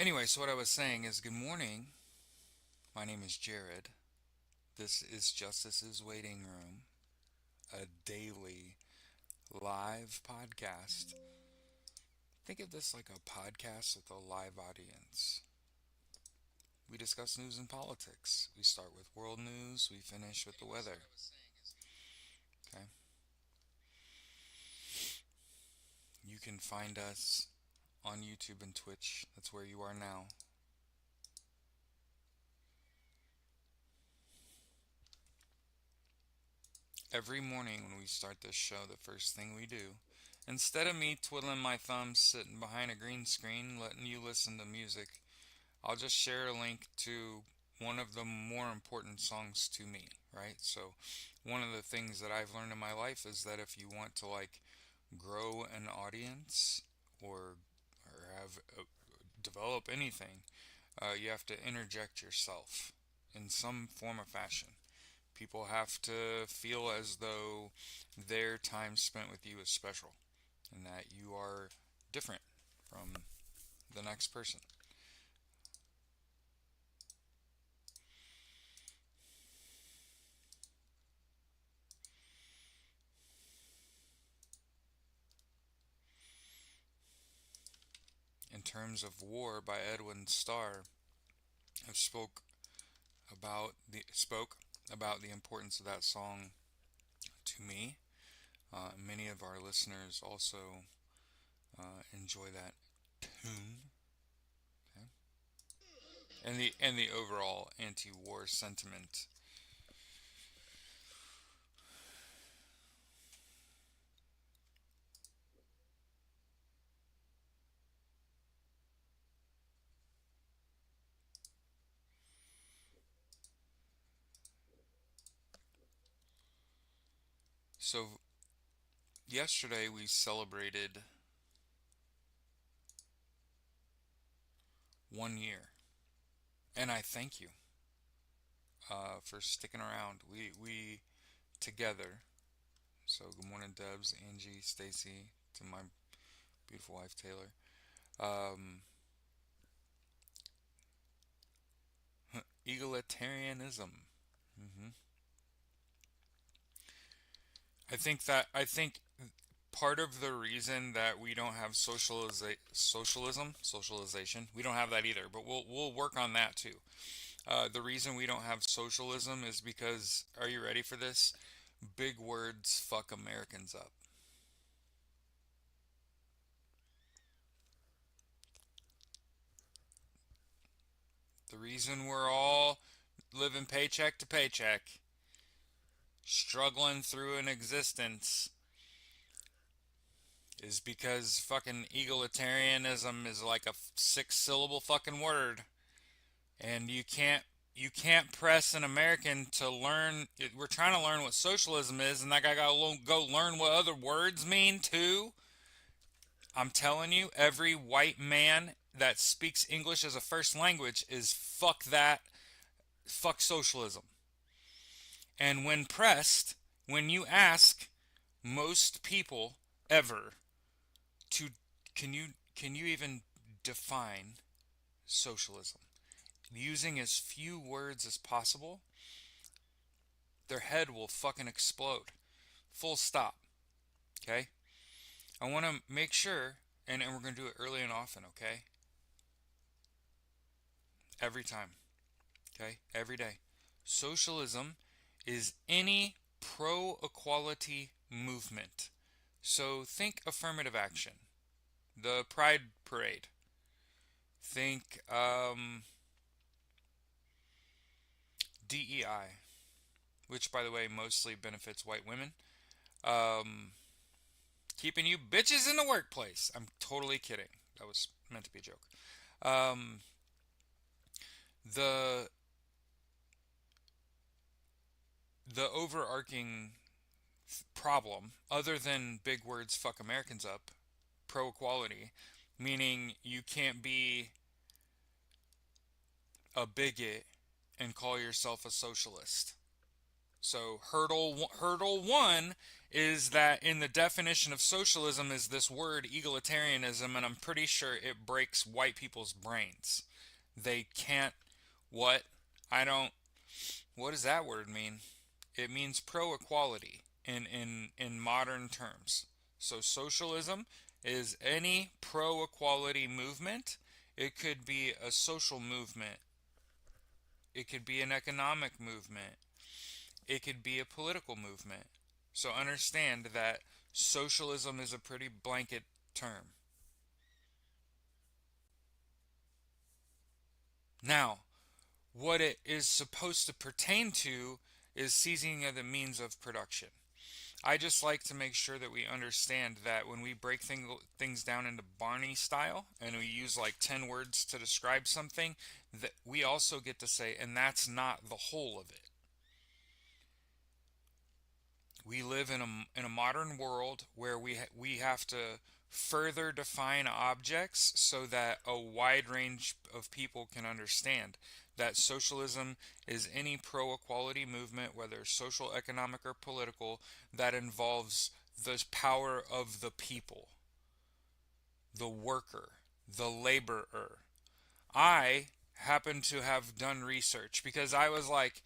Anyway, so what I was saying is good morning. My name is Jared. This is Justice's Waiting Room, a daily live podcast. Think of this like a podcast with a live audience. We discuss news and politics. We start with world news, we finish with the weather. Okay? You can find us on YouTube and Twitch. That's where you are now. Every morning when we start this show, the first thing we do, instead of me twiddling my thumbs sitting behind a green screen letting you listen to music, I'll just share a link to one of the more important songs to me, right? So, one of the things that I've learned in my life is that if you want to grow an audience or have develop anything, you have to interject yourself in some form or fashion. People have to feel as though their time spent with you is special and that you are different from the next person. In Terms of War by Edwin Starr, have spoke about the importance of that song to me. Many of our listeners also enjoy that tune, okay? And the overall anti-war sentiment. So yesterday we celebrated 1 year, and I thank you for sticking around. We together. So good morning, Debs, Angie, Stacy, to my beautiful wife Taylor. Um, Egalitarianism. hmm I think part of the reason that we don't have socialization, we don't have that either, but we'll work on that too. The reason we don't have socialism is because, are you ready for this? Big words fuck Americans up. The reason we're all living paycheck to paycheck, struggling through an existence, is because fucking egalitarianism is like a six syllable fucking word. And you can't press an American to learn. We're trying to learn what socialism is, and that guy got to go learn what other words mean too. I'm telling you, every white man that speaks English as a first language is fuck that, fuck socialism. And when pressed, when you ask most people ever to, can you even define socialism using as few words as possible, their head will fucking explode. Full stop. Okay? I want to make sure, and we're going to do it early and often, okay? Every time. Okay? Every day. Socialism is any pro equality movement. So think affirmative action, the Pride Parade. Think DEI, which, by the way, mostly benefits white women. Um, Keeping you bitches in the workplace. I'm totally kidding. That was meant to be a joke. Um, the the overarching problem, other than big words fuck Americans up, pro equality, meaning you can't be a bigot and call yourself a socialist. So hurdle one is that in the definition of socialism is this word egalitarianism, and I'm pretty sure it breaks white people's brains. They can't what? I don't. What does that word mean? It means pro-equality in modern terms. So socialism is any pro-equality movement. It could be a social movement. It could be an economic movement. It could be a political movement. So understand that socialism is a pretty blanket term. Now, what it is supposed to pertain to is seizing of the means of production. I just like to make sure that we understand that when we break things down into Barney style and we use like 10 words to describe something, that we also get to say, and that's not the whole of it. We live in a modern world where we have to further define objects so that a wide range of people can understand that socialism is any pro-equality movement, whether social, economic, or political, that involves the power of the people, the worker, the laborer. I happen to have done research because I was like,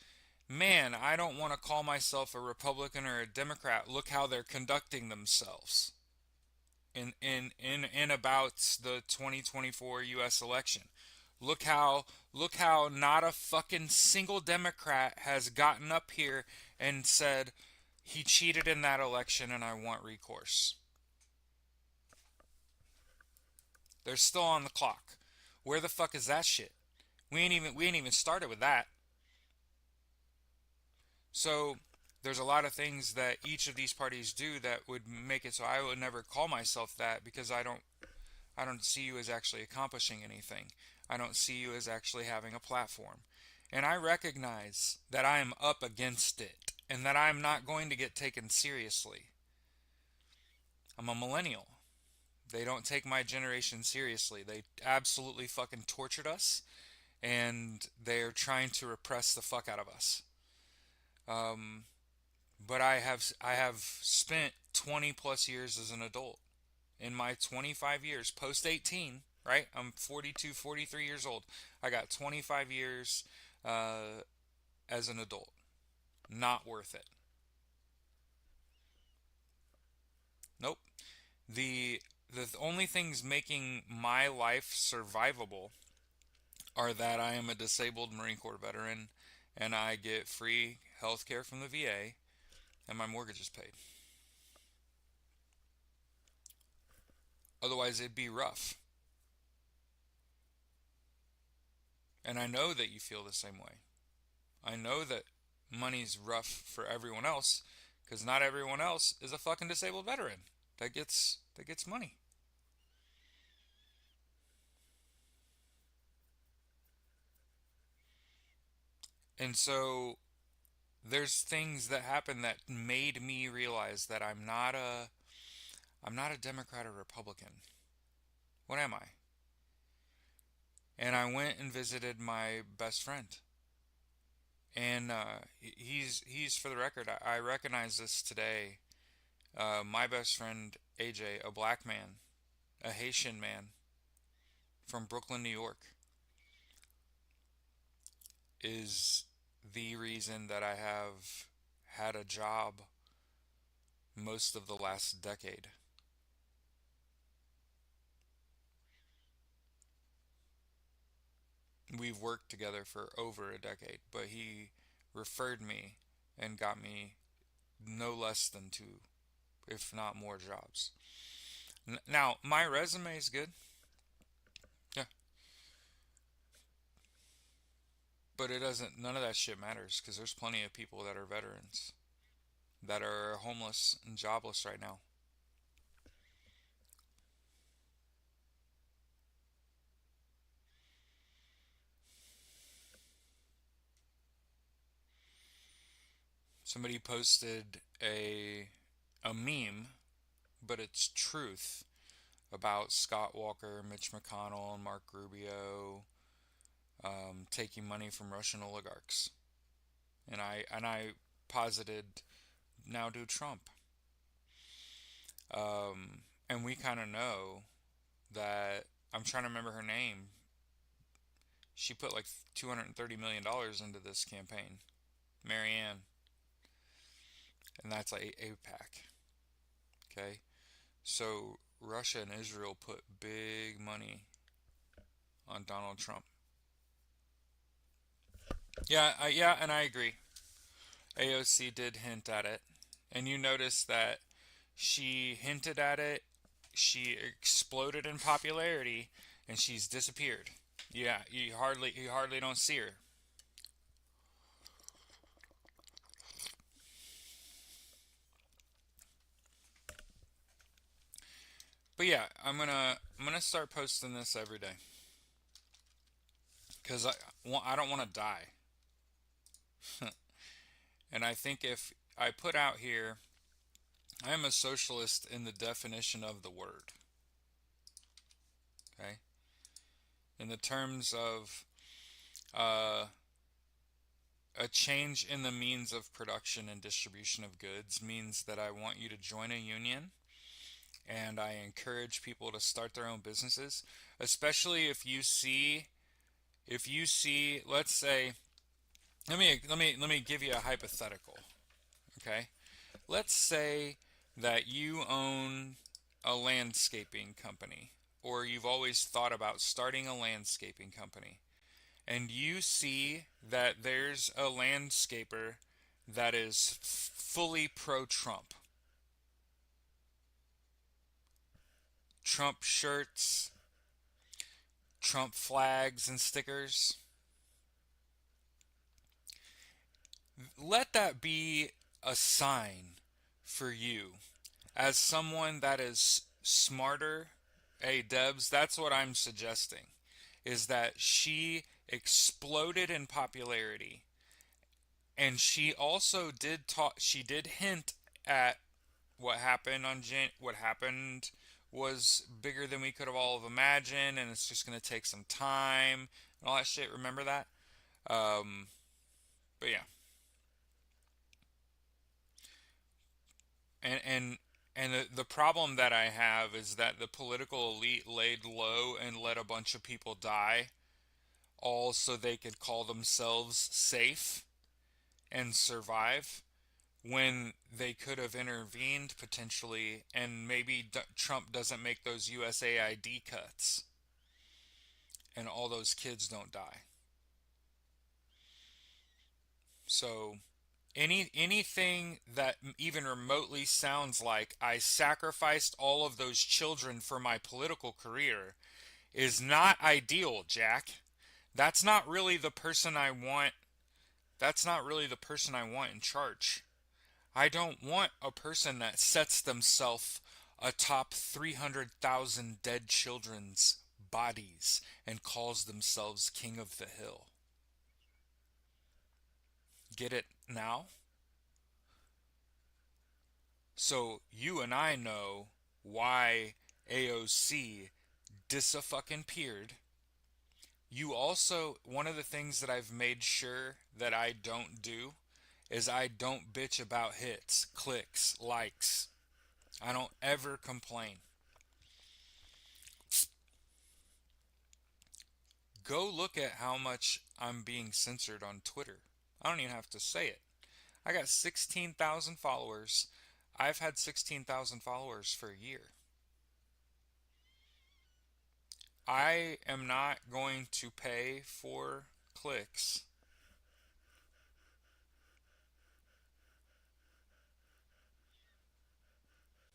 man, I don't want to call myself a Republican or a Democrat. Look how they're conducting themselves in about the 2024 US election. Look how not a fucking single Democrat has gotten up here and said he cheated in that election and I want recourse. They're still on the clock. Where the fuck is that shit? We ain't even started with that. So there's a lot of things that each of these parties do that would make it so I would never call myself that because I don't see you as actually accomplishing anything. I don't see you as actually having a platform. And I recognize that I am up against it and that I'm not going to get taken seriously. I'm a millennial. They don't take my generation seriously. They absolutely fucking tortured us and they're trying to repress the fuck out of us. Um, but I have spent 20 plus years as an adult. In my 25 years post 18, right? I'm 42, 43 years old. I got 25 years uh, as an adult. Not worth it. Nope. The only things making my life survivable are that I am a disabled Marine Corps veteran and I get free health care from the VA and my mortgage is paid. Otherwise, it'd be rough. And I know that you feel the same way. I know that money's rough for everyone else because not everyone else is a fucking disabled veteran that gets money. And so there's things that happen that made me realize that I'm not a Democrat or Republican. What am I? And I went and visited my best friend. And he's for the record, I recognize this today. My best friend AJ, a black man, a Haitian man from Brooklyn, New York, is the reason that I have had a job most of the last decade. We've worked together for over a decade, but he referred me and got me no less than two, if not more jobs. Now, my resume is good, yeah, but it doesn't, none of that shit matters because there's plenty of people that are veterans that are homeless and jobless right now. Somebody posted a meme, but it's truth about Scott Walker, Mitch McConnell, and Mark Rubio taking money from Russian oligarchs. And I posited now do Trump. And we kind of know that, I'm trying to remember her name. She put like $230 million into this campaign, Marianne, and that's like APAC. Okay, so Russia and Israel put big money on Donald Trump. Yeah, and I agree. AOC did hint at it, and you notice that she hinted at it, she exploded in popularity, and she's disappeared. Yeah, you hardly don't see her. But yeah, I'm gonna start posting this every day because I don't want to die, and I think if I put out here, I am a socialist in the definition of the word. Okay, in the terms of uh, a change in the means of production and distribution of goods means that I want you to join a union, and I encourage people to start their own businesses, especially if you see, let's say, let me give you a hypothetical. Okay, let's say that you own a landscaping company, or you've always thought about starting a landscaping company, and you see that there's a landscaper that is fully pro Trump. Trump shirts, Trump flags and stickers. Let that be a sign for you as someone that is smarter. Hey, Debs, that's what I'm suggesting, is that she exploded in popularity, and she also did hint at what happened was bigger than we could have all have imagined, and it's just going to take some time and all that shit. Remember that? Um, but yeah, and the problem that I have is that the political elite laid low and let a bunch of people die, all so they could call themselves safe and survive, when they could have intervened potentially, and maybe Trump doesn't make those USAID cuts and all those kids don't die. So anything that even remotely sounds like I sacrificed all of those children for my political career is not ideal, Jack. That's not really the person I want. That's not really the person I want in charge. I don't want a person that sets themselves atop 300,000 dead children's bodies and calls themselves king of the hill. Get it now? So you and I know why AOC fucking peered. You also, one of the things that I've made sure that I don't do is I don't bitch about hits, clicks, likes. I don't ever complain. Go look at how much I'm being censored on Twitter. I don't even have to say it. I got 16,000 followers. I've had 16,000 followers for a year. I am not going to pay for clicks.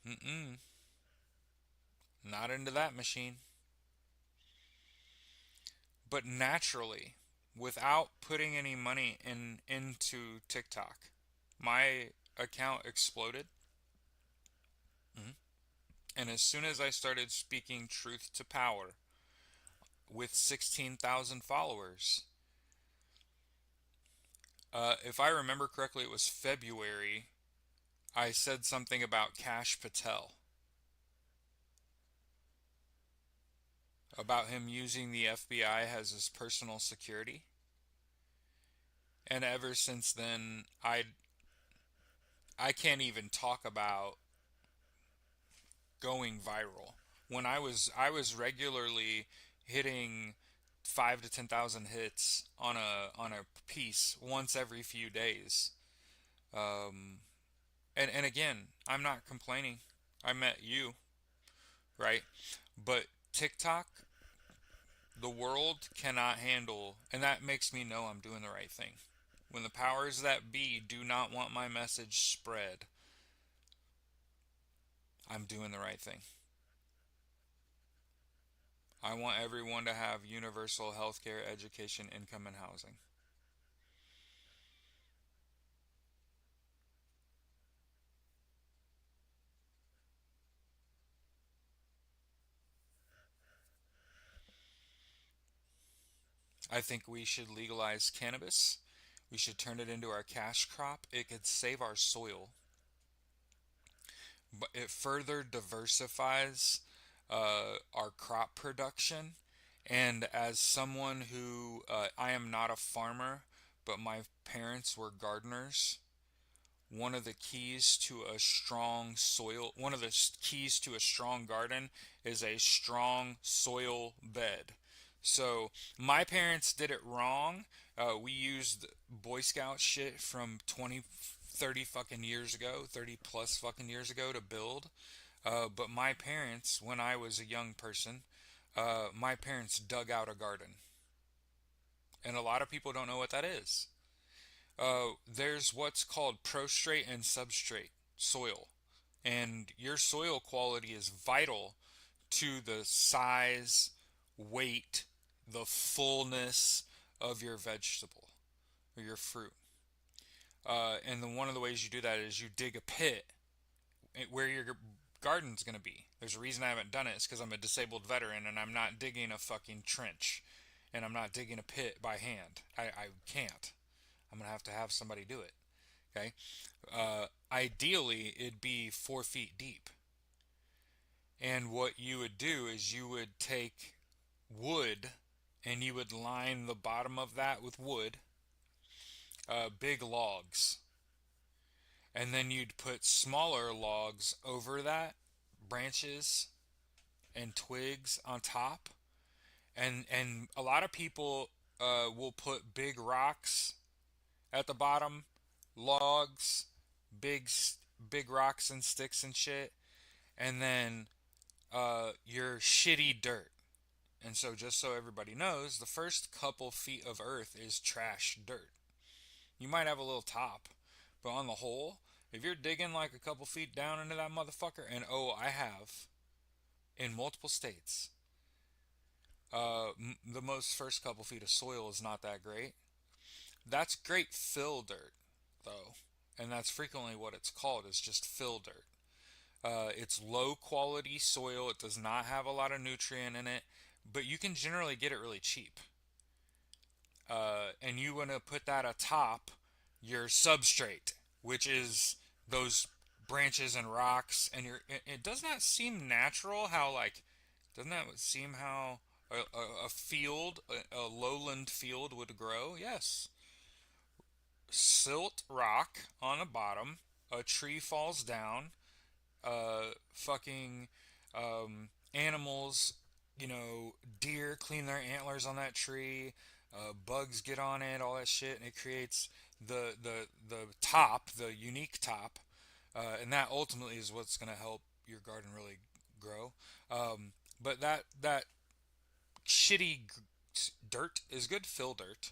Mm-mm. Not into that machine. But naturally, without putting any money into TikTok, my account exploded. Mhm. And as soon as I started speaking truth to power with 16,000 followers, if I remember correctly, it was February, I said something about Kash Patel, about him using the FBI as his personal security. And ever since then, I can't even talk about going viral. When I was regularly hitting 5 to 10,000 hits on a piece once every few days. Um, and again, I'm not complaining. I met you, right? But TikTok, the world cannot handle, and that makes me know I'm doing the right thing. When the powers that be do not want my message spread, I'm doing the right thing. I want everyone to have universal healthcare, education, income, and housing. I think we should legalize cannabis. We should turn it into our cash crop. It could save our soil, but it further diversifies our crop production. And as someone who, I am not a farmer, but my parents were gardeners, one of the keys to a strong soil, one of the keys to a strong garden is a strong soil bed. So my parents did it wrong. We used Boy Scout shit from 20, 30 fucking years ago, 30 plus fucking years ago to build. But my parents, when I was a young person, my parents dug out a garden. And a lot of people don't know what that is. There's what's called prostrate and substrate soil, and your soil quality is vital to the size, weight, the fullness of your vegetable or your fruit. And then one of the ways you do that is you dig a pit where your garden's going to be. There's a reason I haven't done it. It's because I'm a disabled veteran and I'm not digging a fucking trench and I'm not digging a pit by hand. I can't. I'm going to have somebody do it. Okay. Ideally, it'd be 4 feet deep. And what you would do is you would take wood and you would line the bottom of that with wood, big logs. And then you'd put smaller logs over that, branches and twigs on top. And a lot of people will put big rocks at the bottom, logs, big big rocks and sticks and shit, and then your shitty dirt. And so, just so everybody knows, the first couple feet of earth is trash dirt. You might have a little top, but on the whole, if you're digging like a couple feet down into that motherfucker, and oh, I have in multiple states, the most first couple feet of soil is not that great. That's great fill dirt, though, and that's frequently what it's called. Is just fill dirt. It's low quality soil. It does not have a lot of nutrient in it, but you can generally get it really cheap. And you want to put that atop your substrate, which is those branches and rocks. And it does not seem natural how like doesn't that seem how a field, a lowland field would grow? Yes, silt rock on the bottom. A tree falls down, fucking animals, deer clean their antlers on that tree, bugs get on it, all that shit, and it creates the top, the unique top, and that ultimately is what's going to help your garden really grow. But that shitty dirt is good fill dirt.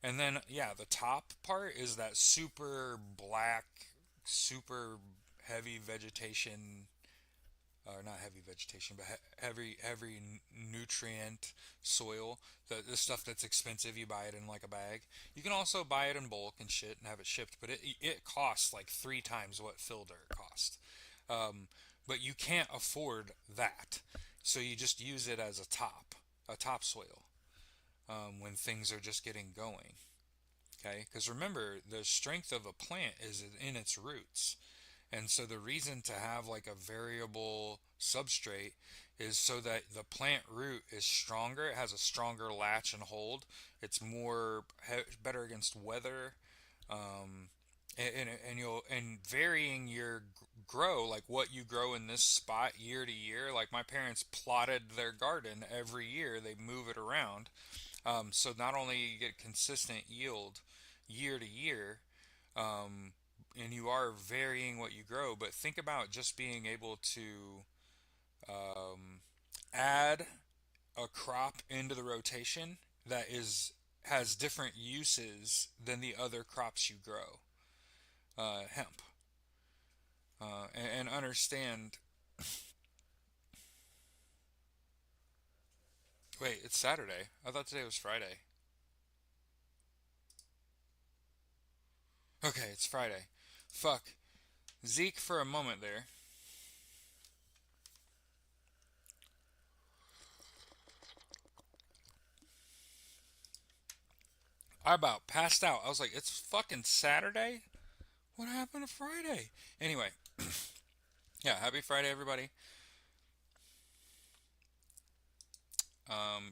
And then, yeah, the top part is that super black, super heavy vegetation, or not heavy vegetation, but heavy nutrient soil. The stuff that's expensive, you buy it in like a bag. You can also buy it in bulk and shit and have it shipped, but it costs like 3 times what fill dirt cost. Um, but you can't afford that, so you just use it as a topsoil when things are just getting going. Okay, because remember, the strength of a plant is in its roots. And so the reason to have like a variable substrate is so that the plant root is stronger. It has a stronger latch and hold. It's more better against weather. Um, and you'll and varying your grow, like what you grow in this spot year to year. Like my parents plotted their garden every year, they move it around. So not only you get consistent yield year to year, um, and you are varying what you grow, but think about just being able to um, add a crop into the rotation that is has different uses than the other crops you grow. Hemp, and understand. Wait, it's Saturday. I thought today was Friday. Okay, it's Friday. Fuck. Zeke, for a moment there. I about passed out. I was like, it's fucking Saturday? What happened to Friday? Anyway, yeah, happy Friday, everybody.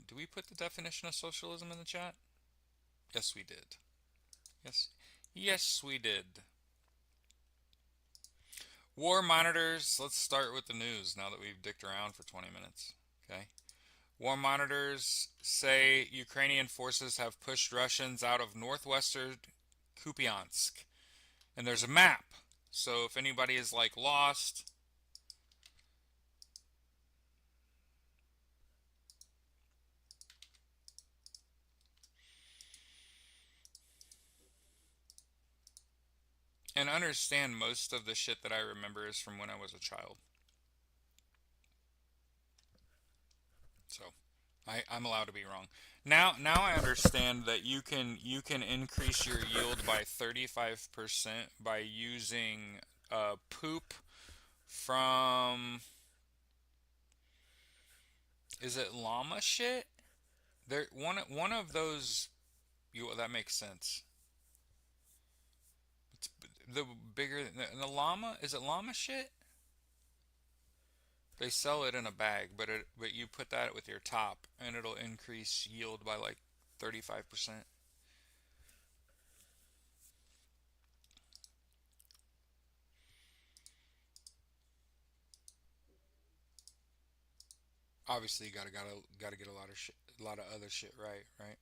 Do we put the definition of socialism in the chat? Yes, we did. Yes. Yes, we did. War monitors. Let's start with the news now that we've dicked around for 20 minutes. Okay. War monitors say Ukrainian forces have pushed Russians out of northwestern Kupiansk. And there's a map. So if anybody is like lost, and understand most of the shit that I remember is from when I was a child. So I'm allowed to be wrong. Now I understand that you can increase your yield by 35% by using poop from, is it llama shit? There one of those, you, that makes sense. It's the bigger the llama, is it llama shit? They sell it in a bag, but you put that with your top and it'll increase yield by like 35%. Obviously, you gotta get a lot of shit, a lot of other shit right, right?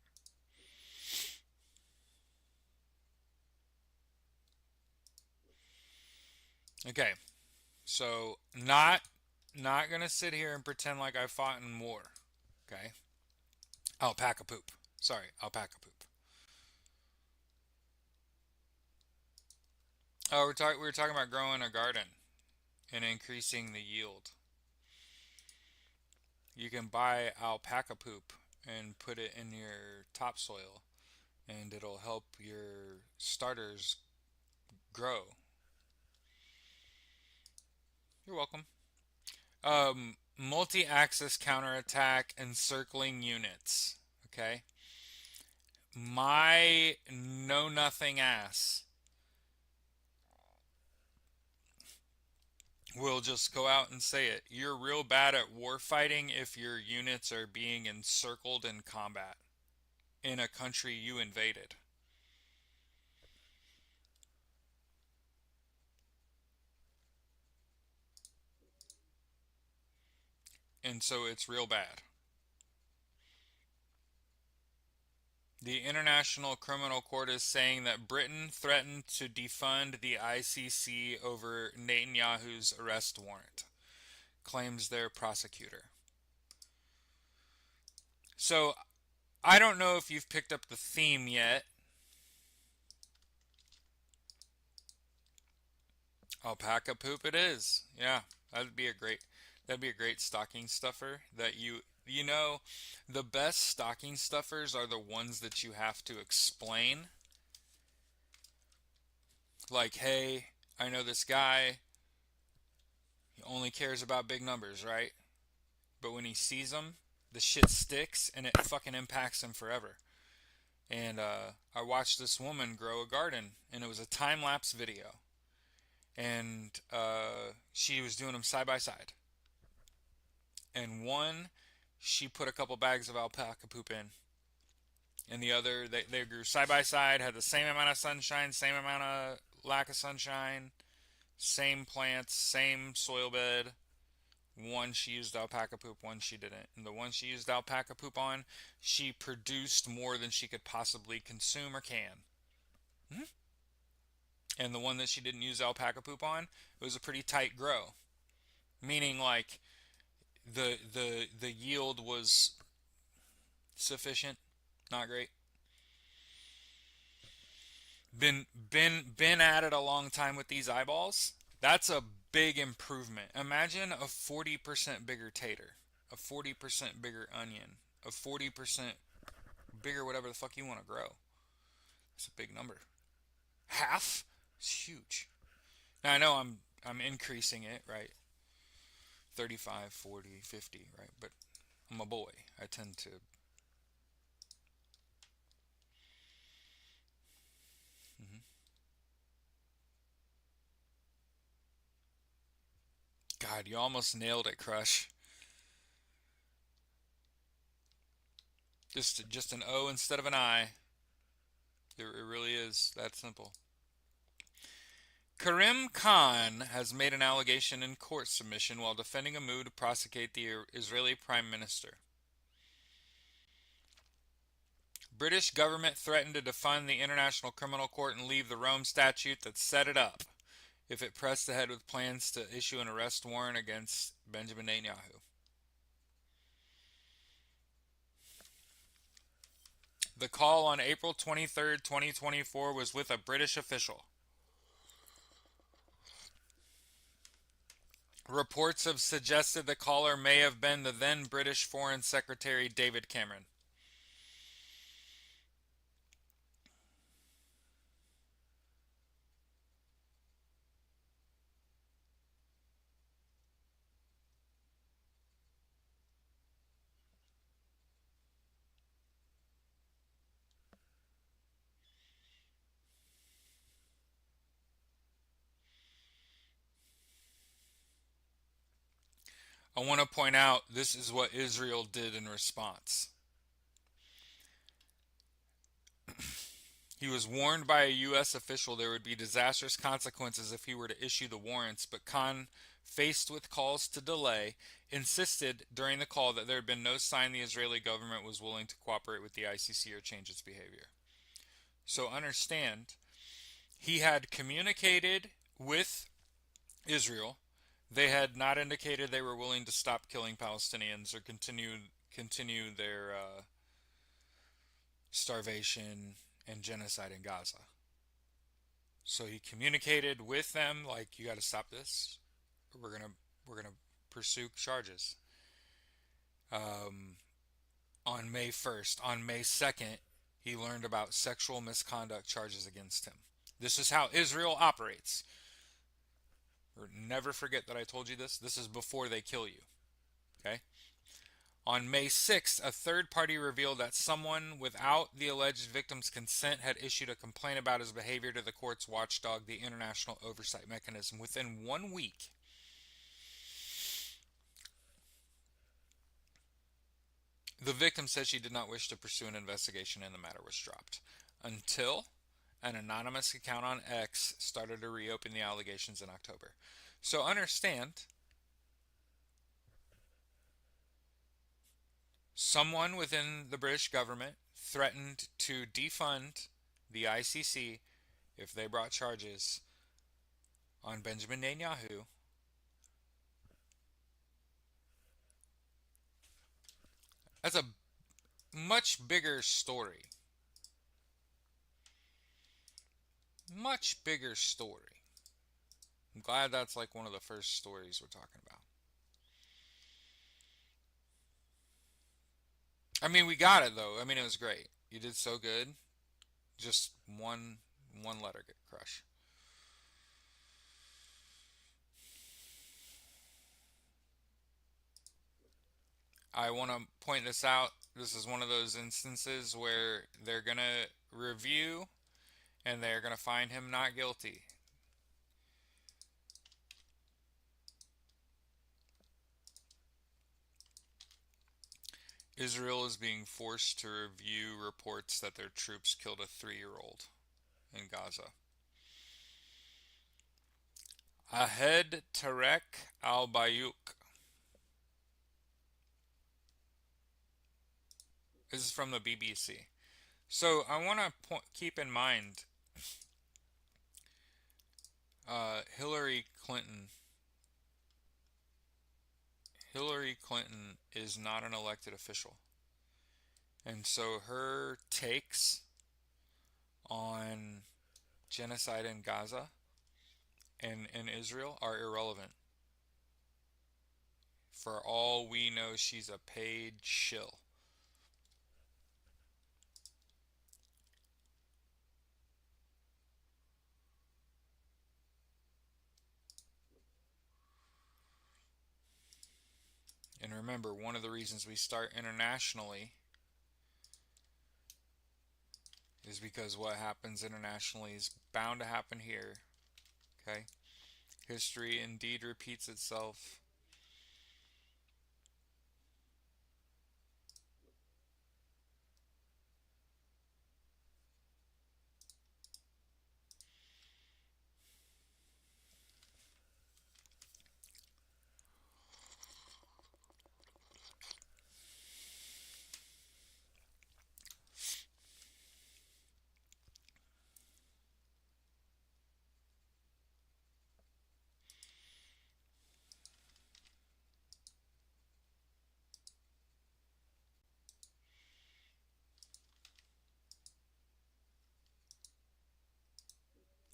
Okay, so not gonna sit here and pretend like I fought in war. Okay, alpaca poop. Sorry, alpaca poop. Oh, we were talking about growing a garden and increasing the yield. You can buy alpaca poop and put it in your topsoil, and it'll help your starters grow. You're welcome. Multi-axis counterattack encircling units. Okay, my know nothing ass will just go out and say it. You're real bad at war fighting if your units are being encircled in combat in a country you invaded. And so it's real bad. The International Criminal Court is saying that Britain threatened to defund the ICC over Netanyahu's arrest warrant, claims their prosecutor. So I don't know if you've picked up the theme yet. Alpaca poop it is. Yeah, that'd be a great that'd be a great stocking stuffer that you know the best stocking stuffers are the ones that you have to explain. Like, hey, I know this guy, he only cares about big numbers, right? But when he sees them, the shit sticks and it fucking impacts him forever. And I watched this woman grow a garden, and it was a time lapse video, and she was doing them side by side. And one, she put a couple bags of alpaca poop in, and the other, they grew side by side, had the same amount of sunshine, same amount of lack of sunshine, same plants, same soil bed. One she used alpaca poop, one she didn't. And the one she used alpaca poop on, she produced more than she could possibly consume or can. Hmm? And the one that she didn't use alpaca poop on, it was a pretty tight grow. Meaning like the yield was sufficient, not great. Been at it a long time with these eyeballs. That's a big improvement. Imagine a 40% bigger tater, a 40% bigger onion, a 40% bigger whatever the fuck you want to grow. It's a big number. Half? It's huge. Now I know I'm increasing it, right? 35, 40, 50, right? But I'm a boy. I tend to. Mhm. God, you almost nailed it, Crush. Just an O instead of an I. It really is that simple. Karim Khan has made an allegation in court submission while defending a move to prosecute the Israeli Prime Minister. British government threatened to defund the International Criminal Court and leave the Rome Statute that set it up if it pressed ahead with plans to issue an arrest warrant against Benjamin Netanyahu. The call on April 23rd, 2024 was with a British official. Reports have suggested the caller may have been the then British Foreign Secretary David Cameron. I want to point out this is what Israel did in response. He was warned by a U.S. official there would be disastrous consequences if he were to issue the warrants, but Khan, faced with calls to delay, insisted during the call that there had been no sign the Israeli government was willing to cooperate with the ICC or change its behavior. So understand, he had communicated with Israel. They had not indicated they were willing to stop killing Palestinians or continue their starvation and genocide in Gaza. So he communicated with them like, you got to stop this. We're gonna pursue charges. Um, on May 1st, on May 2nd, he learned about sexual misconduct charges against him. This is how Israel operates. Never forget that I told you this. This is before they kill you. Okay? On May 6th, a third party revealed that someone without the alleged victim's consent had issued a complaint about his behavior to the court's watchdog, the International Oversight Mechanism. Within 1 week, the victim said she did not wish to pursue an investigation and the matter was dropped. Until an anonymous account on X started to reopen the allegations in October. So understand, someone within the British government threatened to defund the ICC if they brought charges on Benjamin Netanyahu. That's a much bigger story. Much bigger story. I'm glad that's like one of the first stories we're talking about. I mean, we got it though. I mean, it was great. You did so good. Just one letter get crushed. I want to point this out. This is one of those instances where they're going to review and they're going to find him not guilty. Israel is being forced to review reports that their troops killed a 3-year-old in Gaza. Ahed Tarek Al Bayuk. This is from the BBC. So I want to keep in mind Hillary Clinton. Hillary Clinton is not an elected official. And so her takes on genocide in Gaza and in Israel are irrelevant. For all we know, she's a paid shill. And remember, one of the reasons we start internationally is because what happens internationally is bound to happen here. Okay? History indeed repeats itself.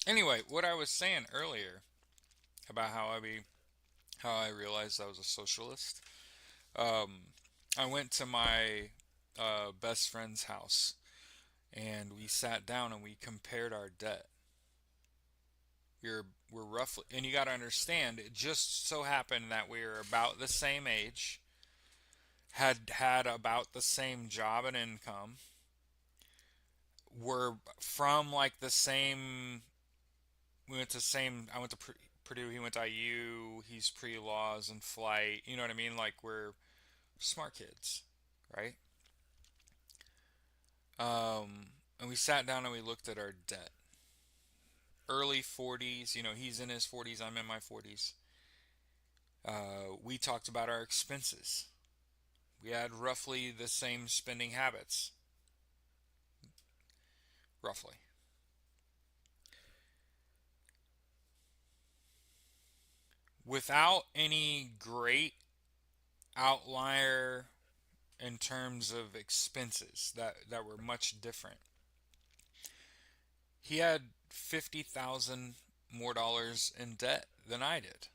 Anyway, what I was saying earlier about how I realized I was a socialist. Um, I went to my best friend's house and we sat down and we compared our debt. We're roughly, and you got to understand, it just so happened that we were about the same age, had about the same job and income, were from like the same. We went to same. I went to Purdue. He went to IU. He's pre-laws and flight. You know what I mean? Like we're smart kids, right? And we sat down and we looked at our debt. Early 40s, he's in his 40s, I'm in my 40s. We talked about our expenses. We had roughly the same spending habits, roughly. Without any great outlier in terms of expenses that were much different. He had 50,000 more dollars in debt than I did.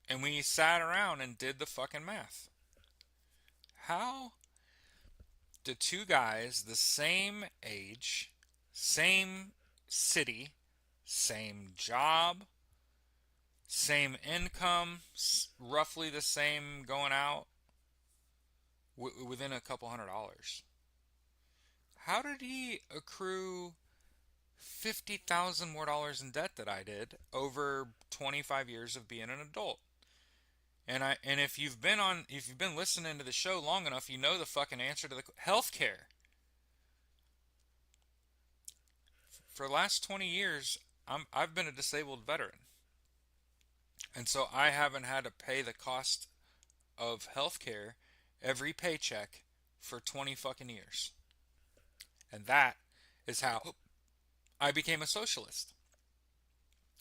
And we sat around and did the fucking math. How do two guys the same age, same city, same job, same income, roughly the same going out within a couple $100? How did he accrue 50,000 more dollars in debt that I did over 25 years of being an adult? And if you've been listening to the show long enough, you know the fucking answer to the healthcare. For the last 20 years, I've been a disabled veteran. And so I haven't had to pay the cost of healthcare every paycheck for 20 fucking years. And that is how I became a socialist.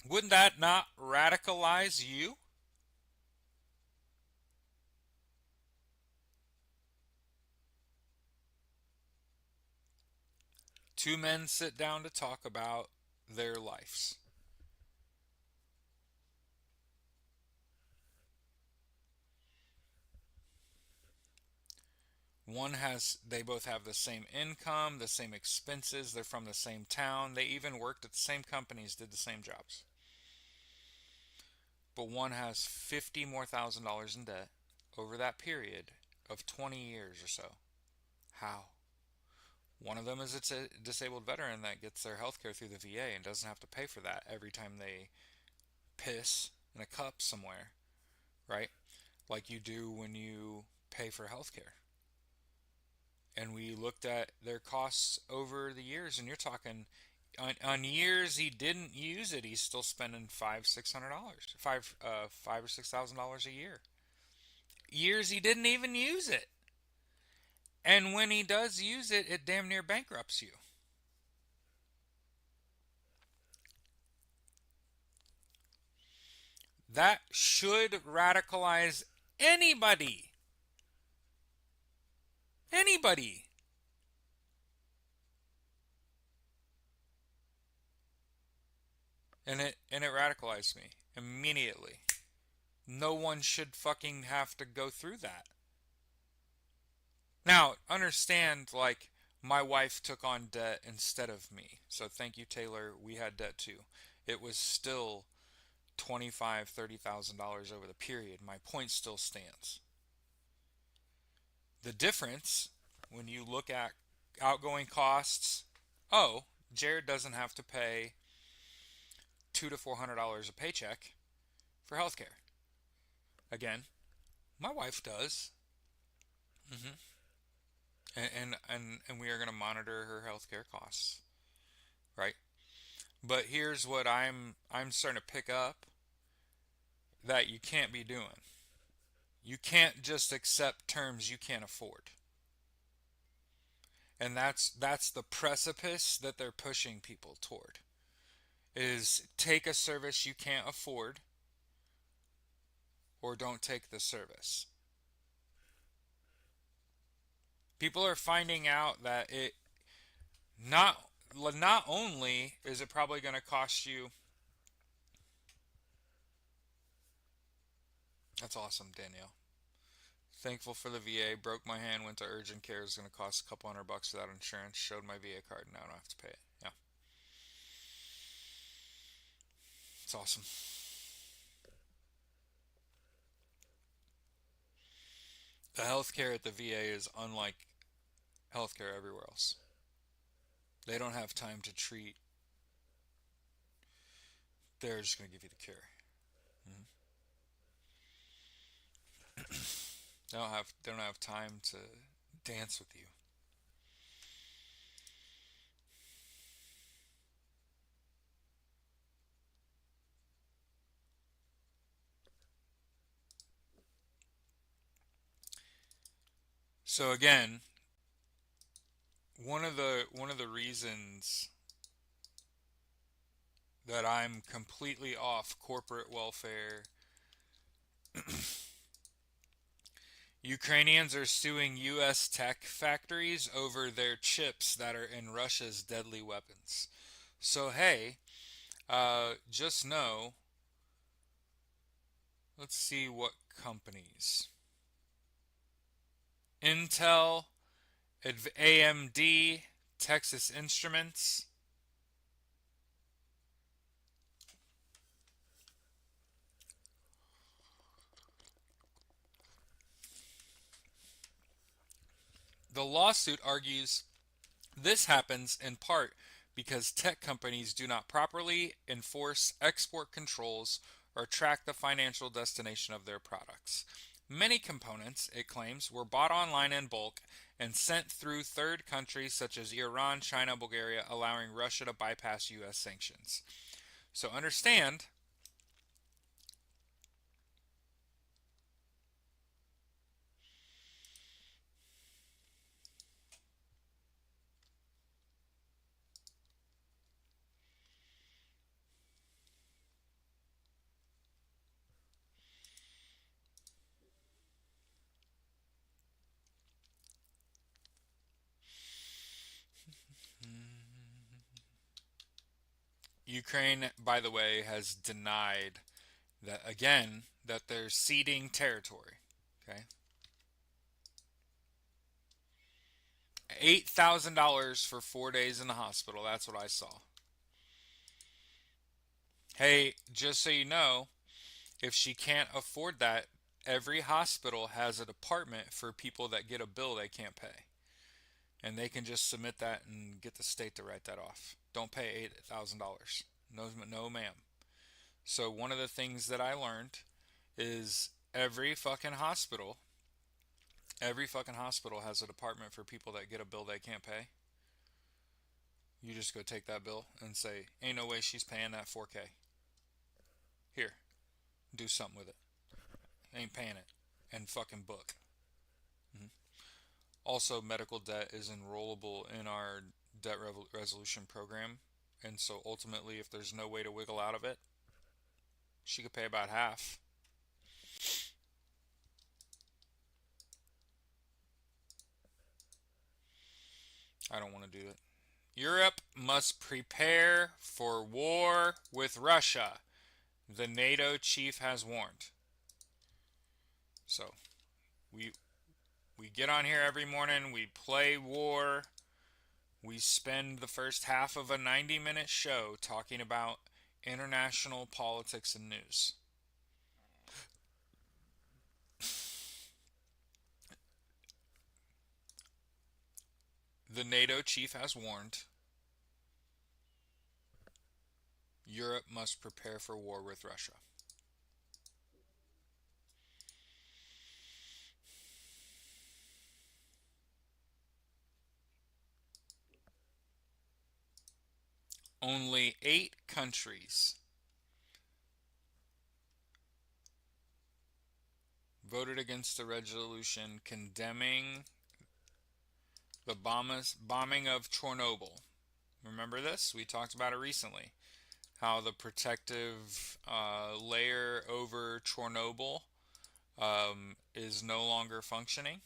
Wouldn't that not radicalize you? Two men sit down to talk about their lives. They both have the same income, the same expenses, they're from the same town, they even worked at the same companies, did the same jobs. But one has 50 more thousand dollars in debt over that period of 20 years or so. How? One of them is a disabled veteran that gets their health care through the VA and doesn't have to pay for that every time they piss in a cup somewhere, right? Like you do when you pay for health care. And we looked at their costs over the years, and you're talking On years he didn't use it, he's still spending $500-$600, $5,000 or $6,000 a year. Years he didn't even use it, and when he does use it, it damn near bankrupts you. That should radicalize anybody. Anybody. And it radicalized me immediately. No one should fucking have to go through that. Now, understand, like, my wife took on debt instead of me. So thank you, Taylor. We had debt too. It was still $25,000, $30,000 over the period. My point still stands. The difference, when you look at outgoing costs, oh, Jared doesn't have to pay $200 to $400 a paycheck for healthcare. Again, my wife does. Hmm. And we are going to monitor her healthcare costs, right? But here's what I'm starting to pick up that you can't be doing. You can't just accept terms you can't afford. And that's the precipice that they're pushing people toward. Is take a service you can't afford or don't take the service. People are finding out that it not only is it probably going to cost you. That's awesome, Danielle. Thankful for the VA. Broke my hand. Went to urgent care. It's going to cost a couple $100 without insurance. Showed my VA card. Now I don't have to pay it. Yeah, it's awesome. The healthcare at the VA is unlike healthcare everywhere else. They don't have time to treat. They're just going to give you the cure. Mhm. They don't have time to dance with you. So again, one of the reasons that I'm completely off corporate welfare. Ukrainians are suing U.S. tech factories over their chips that are in Russia's deadly weapons. So, hey, just know, let's see what companies. Intel, AMD, Texas Instruments. The lawsuit argues this happens in part because tech companies do not properly enforce export controls or track the financial destination of their products. Many components, it claims, were bought online in bulk and sent through third countries such as Iran, China, Bulgaria, allowing Russia to bypass U.S. sanctions. So understand. Ukraine, by the way, has denied that again that they're ceding territory. Okay, $8,000 for 4 days in the hospital. That's what I saw. Hey, just so you know, if she can't afford that, every hospital has a department for people that get a bill they can't pay. And they can just submit that and get the state to write that off. Don't pay $8,000. No, no, ma'am. So, one of the things that I learned is every fucking hospital has a department for people that get a bill they can't pay. You just go take that bill and say, ain't no way she's paying that 4K. Here, do something with it. Ain't paying it. And fucking book. Mm-hmm. Also, medical debt is enrollable in our debt resolution program. And so ultimately, if there's no way to wiggle out of it, she could pay about half. I don't want to do it. Europe must prepare for war with Russia, the NATO chief has warned. So, we we get on here every morning, we play war, we spend the first half of a 90-minute show talking about international politics and news. The NATO chief has warned Europe must prepare for war with Russia. Only 8 countries voted against the resolution condemning the bombing of Chernobyl. Remember this? We talked about it recently. How the protective layer over Chernobyl is no longer functioning.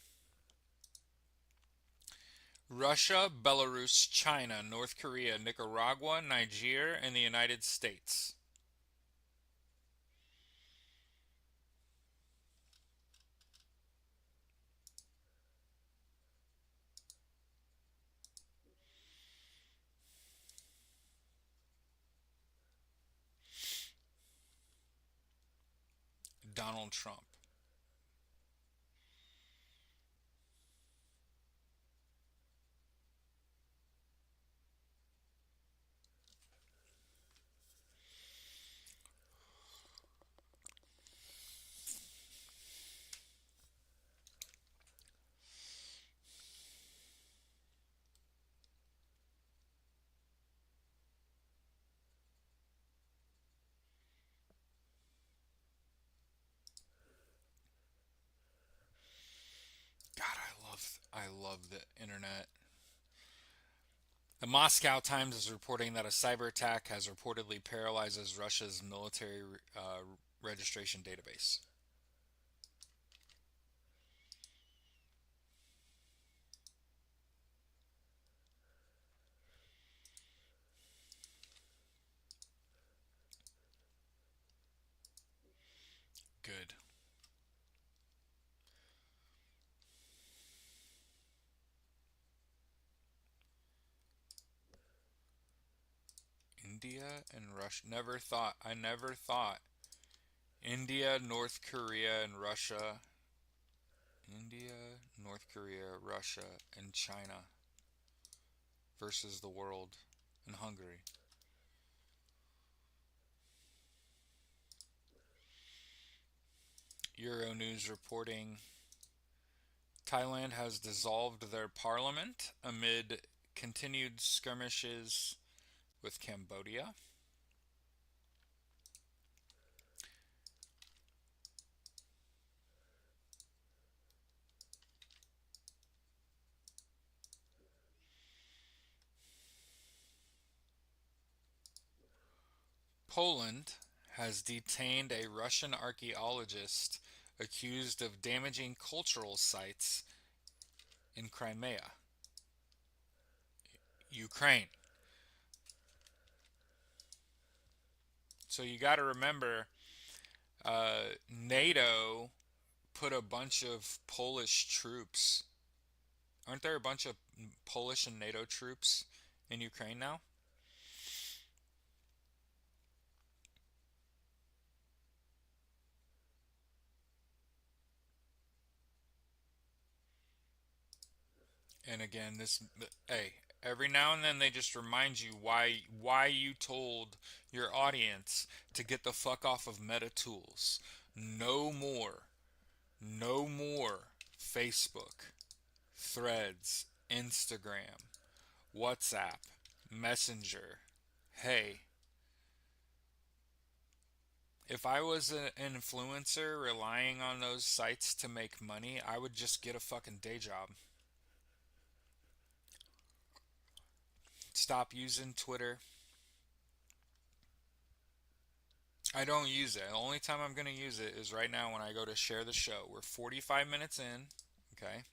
Russia, Belarus, China, North Korea, Nicaragua, Niger, and the United States. Donald Trump. God, I love the internet. The Moscow Times is reporting that a cyber attack has reportedly paralyzes Russia's military registration database. Good. India and Russia. I never thought India, North Korea, and Russia. India, North Korea, Russia, and China versus the world and Hungary. Euronews reporting Thailand has dissolved their parliament amid continued skirmishes with Cambodia. Poland has detained a Russian archaeologist accused of damaging cultural sites in Crimea, Ukraine. So you got to remember, NATO put a bunch of Polish troops. Aren't there a bunch of Polish and NATO troops in Ukraine now? And again, hey, every now and then they just remind you why you told your audience to get the fuck off of Meta Tools. No more, no more Facebook, Threads, Instagram, WhatsApp. Messenger. Hey, if I was an influencer relying on those sites to make money, I would just get a fucking day job. Stop using Twitter. I don't use it. The only time I'm going to use it is right now when I go to share the show. We're 45 minutes in. Okay.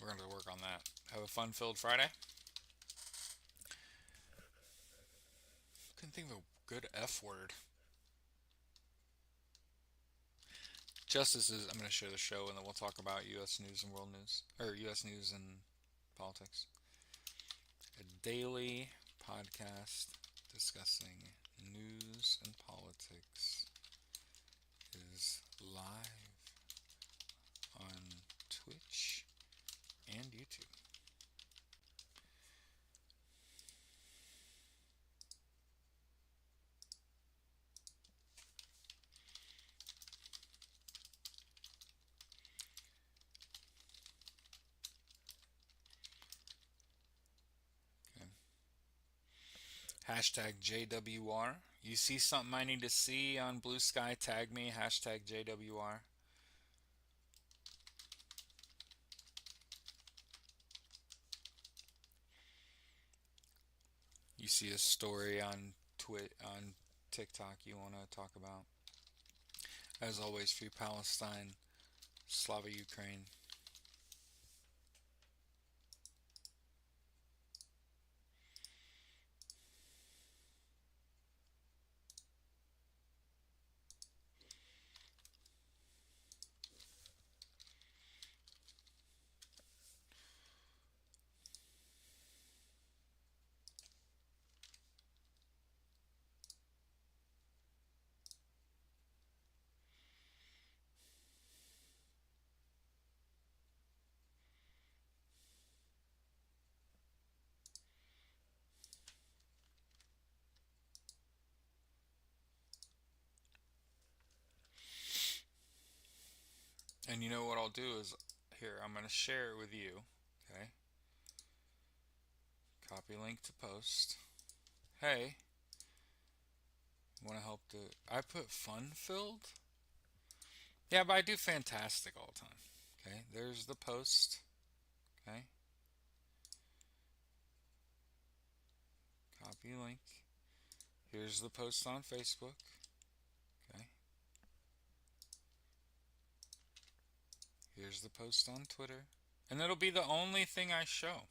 We're going to work on that. Have a fun filled Friday. Couldn't think of a good F word. Justices, I'm going to share the show and then we'll talk about U.S. news and world news. Or U.S. news and politics. A daily podcast discussing news and politics is live on Twitch and YouTube. Okay. Hashtag JWR. You see something I need to see on Blue Sky, tag me. Hashtag JWR. You see a story on on TikTok you want to talk about. As always, free Palestine, Slava Ukraine. And you know what I'll do is here, I'm going to share it with you. Okay. Copy link to post. Hey, want to help the. I put fun filled? Yeah, but I do fantastic all the time. Okay, there's the post. Okay, copy link. Here's the post on Facebook. Okay, here's the post on Twitter. And it'll be the only thing I show.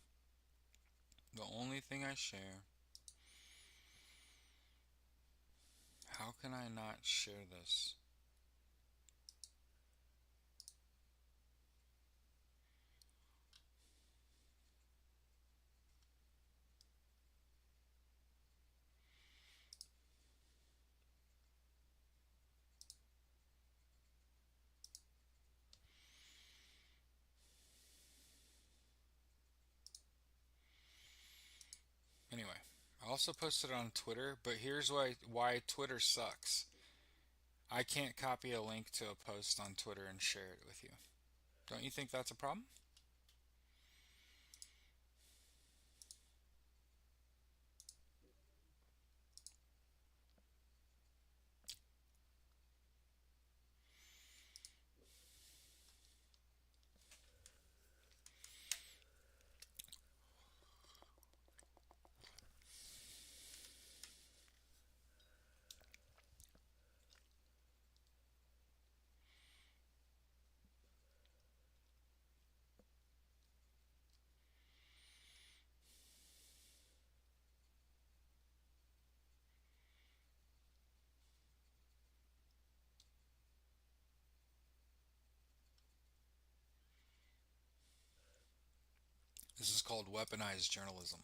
The only thing I share. How can I not share this? Anyway, I also posted it on Twitter, but here's why Twitter sucks. I can't copy a link to a post on Twitter and share it with you. Don't you think that's a problem? This is called weaponized journalism.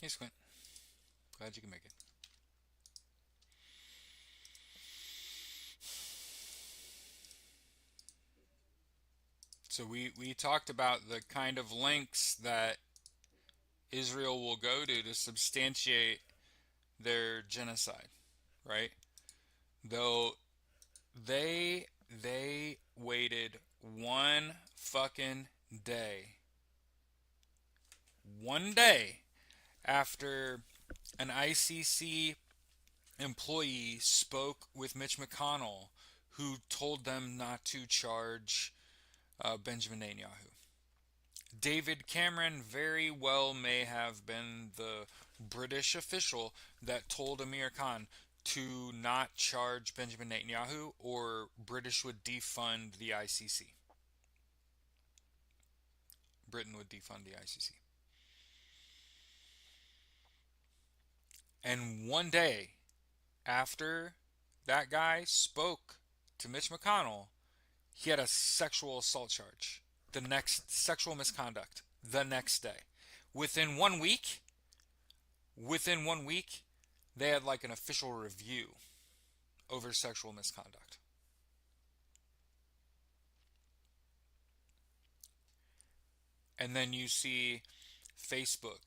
Hey, Squint. Glad you can make it. So we talked about the kind of lengths that Israel will go to substantiate their genocide, right? Though they waited fucking day, one day after an ICC employee spoke with Mitch McConnell, who told them not to charge Benjamin Netanyahu. David Cameron very well may have been the British official that told Amir Khan to not charge Benjamin Netanyahu, or British would defund the ICC. Britain would defund the ICC. And one day after that guy spoke to Mitch McConnell, he had a sexual assault charge. The next sexual misconduct the next day. Within 1 week, within 1 week, they had like an official review over sexual misconduct. And then you see Facebook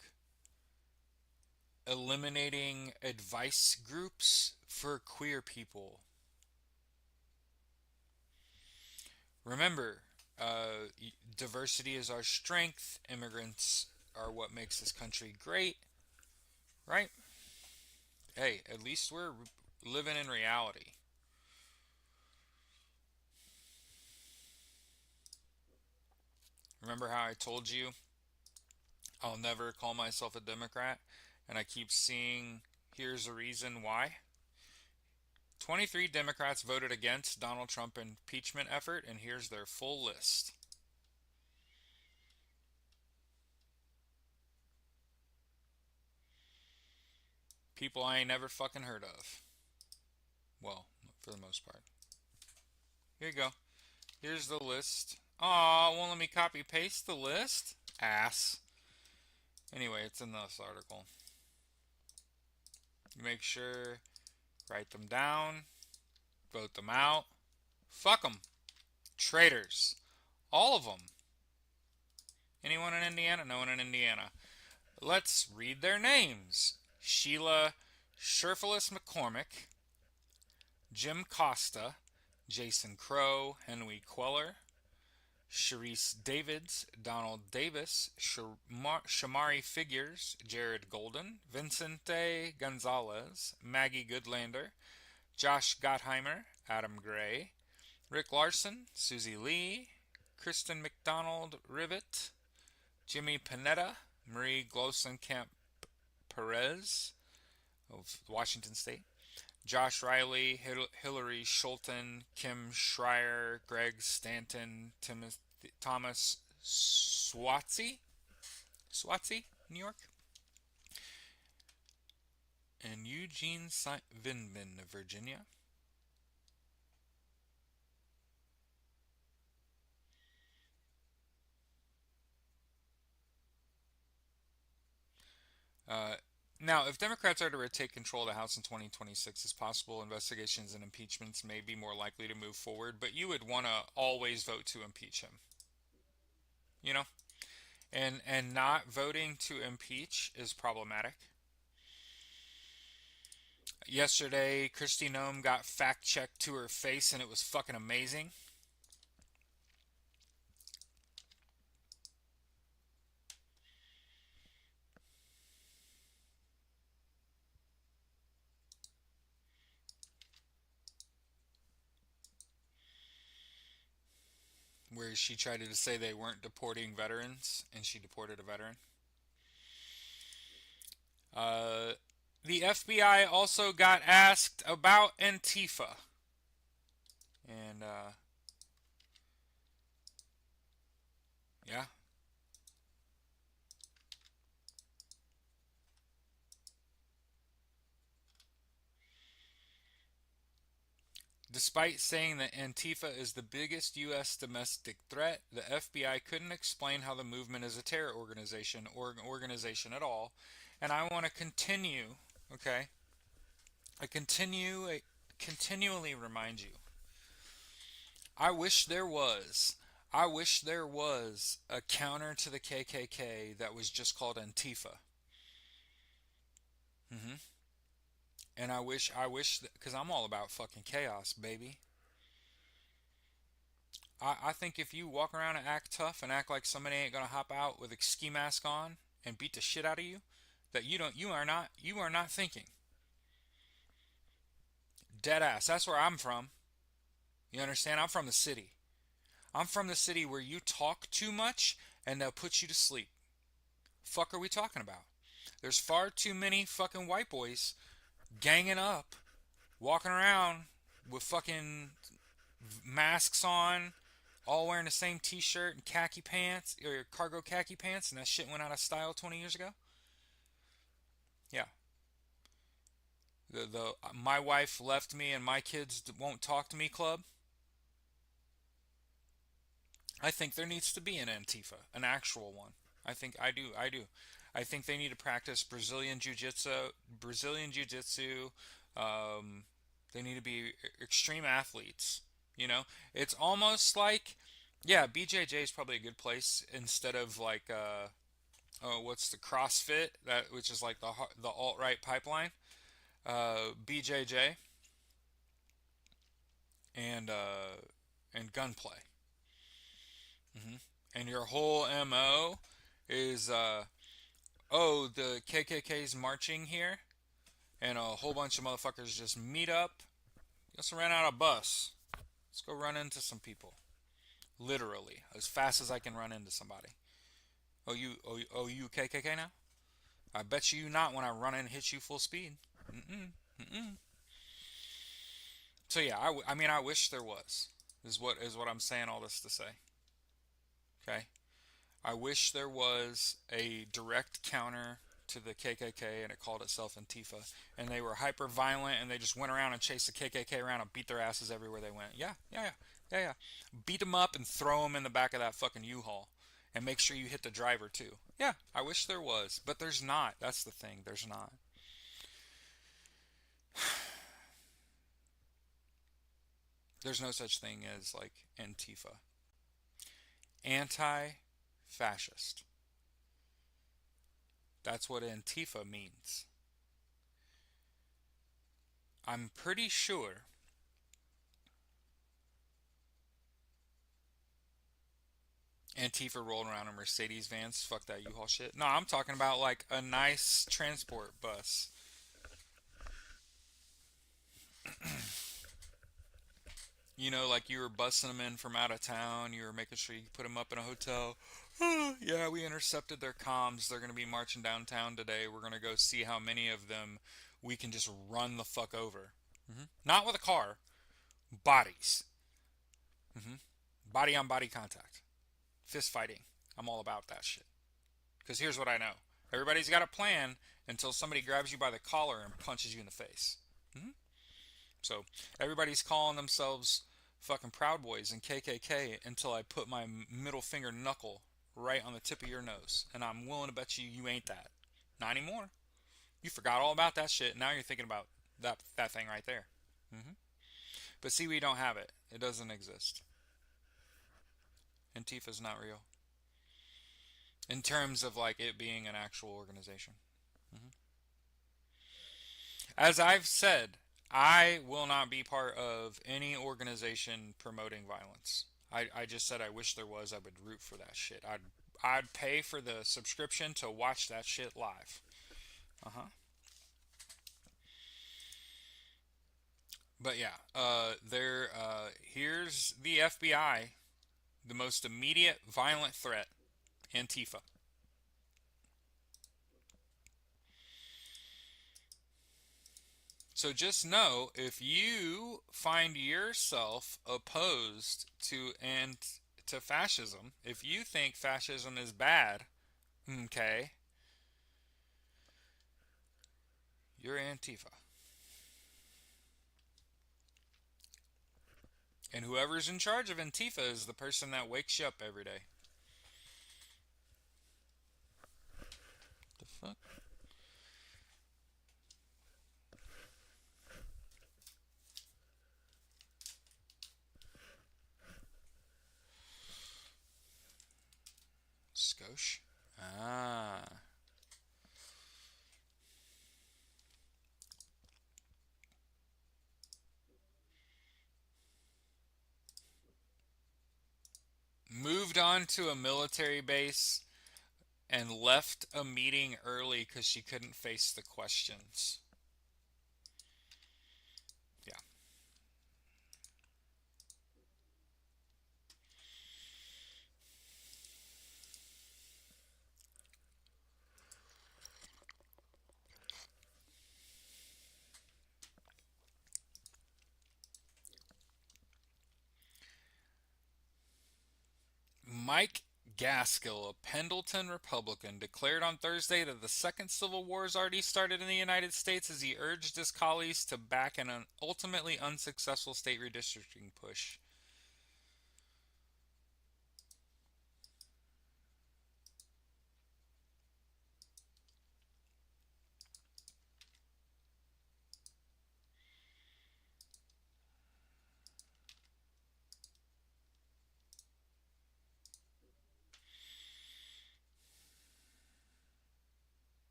eliminating advice groups for queer people. Remember, diversity is our strength. Immigrants are what makes this country great, right? Hey, at least we're living in reality. Remember how I told you I'll never call myself a Democrat? And I keep seeing here's a reason why. 23 Democrats voted against Donald Trump impeachment effort, and here's their full list. People I ain't never fucking heard of. Well, for the most part. Here you go. Here's the list. Aw, won't let me copy paste the list? Ass. Anyway, it's in this article. Make sure, write them down, vote them out. Fuck them. Traitors. All of them. Anyone in Indiana? No one in Indiana. Let's read their names. Sheila Sherfilis McCormick, Jim Costa, Jason Crow, Henry Queller, Sharice Davids, Donald Davis, Shamari Figures, Jared Golden, Vincente Gonzalez, Maggie Goodlander, Josh Gottheimer, Adam Gray, Rick Larson, Susie Lee, Kristen McDonald Rivet, Jimmy Panetta, Marie Glosenkamp Perez of Washington State, Josh Riley, Hillary Schulten, Kim Schreier, Greg Stanton, Thomas Swatsy, New York, and Eugene Vindman of Virginia. Now, if Democrats are to retake control of the House in 2026, it's possible investigations and impeachments may be more likely to move forward, but you would want to always vote to impeach him. You know? And not voting to impeach is problematic. Yesterday, Kristi Noem got fact checked to her face, and it was fucking amazing. Where she tried to say they weren't deporting veterans, and she deported a veteran. The FBI also got asked about Antifa. And, yeah. Despite saying that Antifa is the biggest U.S. domestic threat, the FBI couldn't explain how the movement is a terror organization or an organization at all, And I want to continue, okay? I continually remind you. I wish there was. I wish there was a counter to the KKK that was just called Antifa. Hmm. And I wish, because I'm all about fucking chaos, baby. I think if you walk around and act tough and act like somebody ain't gonna hop out with a ski mask on and beat the shit out of you, that you are not thinking. Dead ass. That's where I'm from. You understand? I'm from the city. I'm from the city where you talk too much and they'll put you to sleep. Fuck are we talking about? There's far too many fucking white boys ganging up, walking around with fucking masks on, all wearing the same t-shirt and khaki pants or cargo khaki pants, and that shit went out of style 20 years ago. Yeah. The my wife left me and my kids won't talk to me club. I think there needs to be an Antifa, an actual one. I do. I think they need to practice Brazilian jiu-jitsu. Um, they need to be extreme athletes. You know, it's almost like, yeah, BJJ is probably a good place instead of like, oh, what's the CrossFit that, which is like the alt right pipeline. BJJ and gunplay. Hmm. And your whole MO is oh, the KKK's marching here, and a whole bunch of motherfuckers just meet up. Let's rent out a bus. Let's go run into some people. Literally, as fast as I can run into somebody. Oh, you KKK now? I bet you not when I run in and hit you full speed. Mm-mm, mm-mm. So yeah, I mean, I wish there was. Is what I'm saying all this to say. Okay, I wish there was a direct counter to the KKK and it called itself Antifa, and they were hyper violent and they just went around and chased the KKK around and beat their asses everywhere they went. Yeah, yeah, yeah, yeah, yeah. Beat them up and throw them in the back of that fucking U-Haul, and make sure you hit the driver too. Yeah, I wish there was, but there's not. That's the thing. There's not. There's no such thing as like Antifa. Anti-fascist. That's what Antifa means. I'm pretty sure Antifa rolling around in Mercedes vans. Fuck that U-Haul shit. No, I'm talking about like a nice transport bus. You know, like you were bussing them in from out of town. You were making sure you put them up in a hotel. Yeah, we intercepted their comms. They're going to be marching downtown today. We're going to go see how many of them we can just run the fuck over. Not with a car, bodies. Body on body contact. Fist fighting. I'm all about that shit. Because here's what I know, everybody's got a plan until somebody grabs you by the collar and punches you in the face. Hmm. So everybody's calling themselves fucking Proud Boys and KKK until I put my middle finger knuckle right on the tip of your nose. And I'm willing to bet you ain't that. Not anymore. You forgot all about that shit. Now you're thinking about that thing right there. Hmm. But see, we don't have it. It doesn't exist. Antifa's not real. In terms of like it being an actual organization. Hmm. As I've said, I will not be part of any organization promoting violence. I just said I wish there was. I would root for that shit. I'd pay for the subscription to watch that shit live. Uh huh. But yeah, there. Here's the FBI. The most immediate violent threat: Antifa. So just know if you find yourself opposed to fascism, if you think fascism is bad, okay, you're Antifa. And whoever's in charge of Antifa is the person that wakes you up every day. The fuck? Skosh. Ah. Moved on to a military base and left a meeting early because she couldn't face the questions. Yeah. Mike Gaskill, a Pendleton Republican, declared on Thursday that the second civil war has already started in the United States as he urged his colleagues to back an ultimately unsuccessful state redistricting push.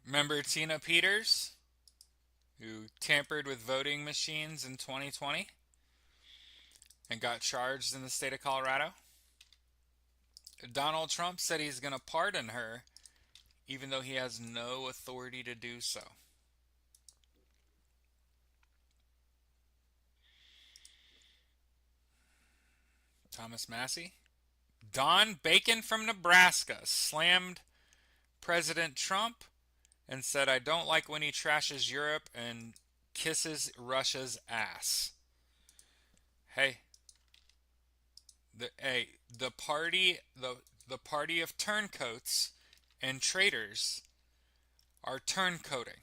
Remember Tina Peters, who tampered with voting machines in 2020 and got charged in the state of Colorado? Donald Trump said he's going to pardon her, even though he has no authority to do so. Thomas Massey? Don Bacon from Nebraska slammed President Trump and said, I don't like when he trashes Europe and kisses Russia's ass. Hey, the party of turncoats and traitors are turncoating.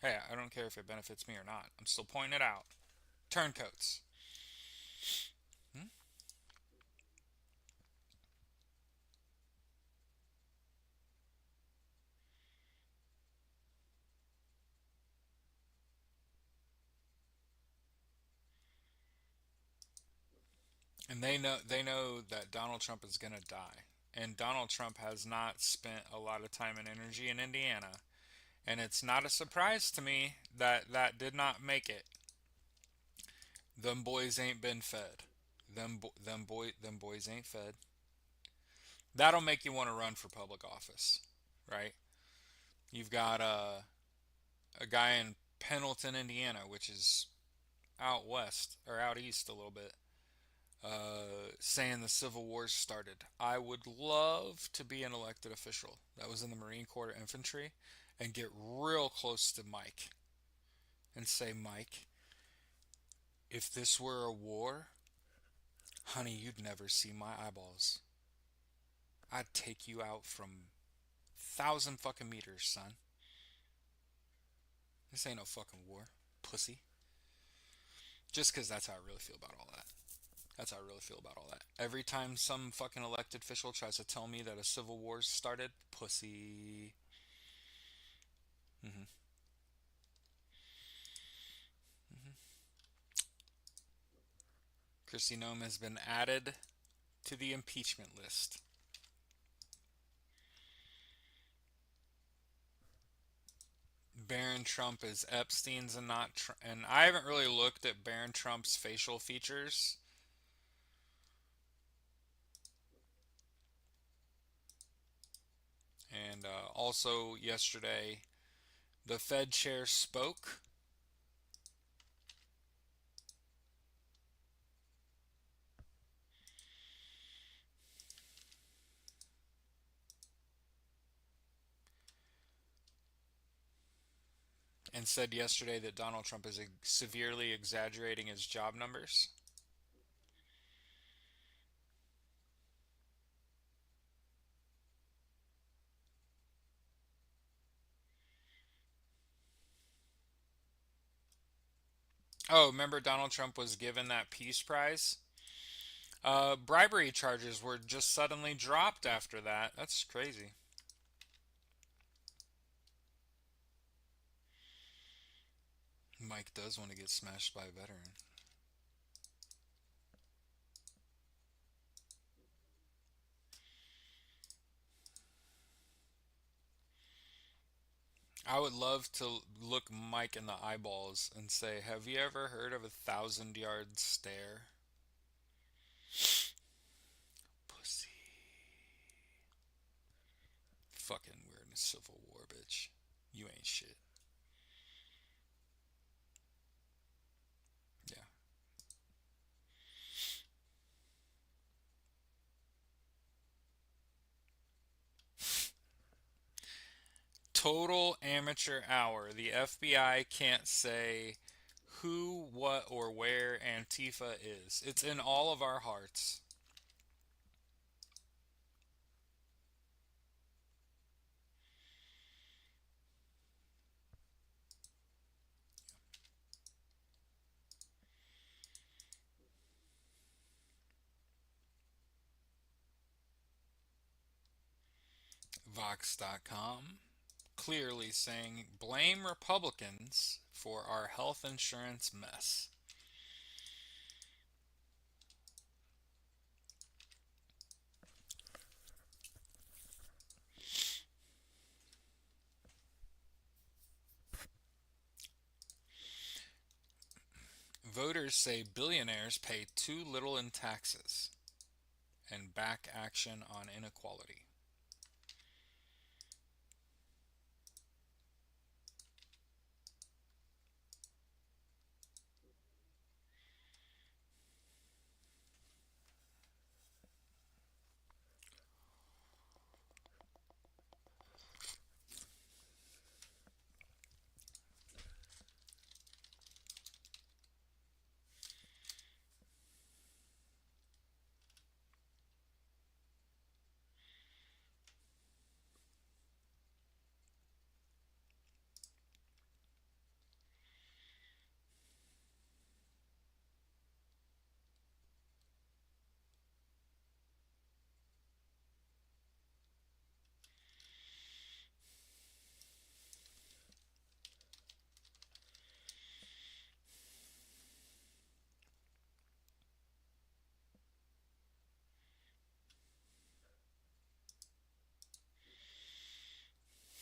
Hey, I don't care if it benefits me or not. I'm still pointing it out. Turncoats. Hmm? And they know that Donald Trump is going to die. And Donald Trump has not spent a lot of time and energy in Indiana. And it's not a surprise to me that that did not make it. Them boys ain't been fed. Them boys ain't fed. That'll make you want to run for public office, right? You've got a guy in Pendleton, Indiana, which is out west or out east a little bit, saying the Civil War started. I would love to be an elected official that was in the Marine Corps Infantry and get real close to Mike and say, Mike, if this were a war, honey, you'd never see my eyeballs. I'd take you out from 1,000 fucking meters, son. This ain't no fucking war, pussy. Just because that's how I really feel about all that. That's how I really feel about all that. Every time some fucking elected official tries to tell me that a civil war started, pussy. Mm-hmm. Mm-hmm. Kristi Noem has been added to the impeachment list. Barron Trump is Epstein's and not and I haven't really looked at Barron Trump's facial features. And also yesterday, the Fed chair spoke and said yesterday that Donald Trump is severely exaggerating his job numbers. Oh, remember Donald Trump was given that Peace Prize? Bribery charges were just suddenly dropped after that. That's crazy. Mike does want to get smashed by a veteran. I would love to look Mike in the eyeballs and say, "Have you ever heard of a 1,000 yard stare?" Pussy. Fucking, we're in a civil war, bitch. You ain't shit. Yeah. Total amateur hour. The FBI can't say who, what, or where Antifa is. It's in all of our hearts. Vox.com clearly saying blame Republicans for our health insurance mess. Voters say billionaires pay too little in taxes and back action on inequality.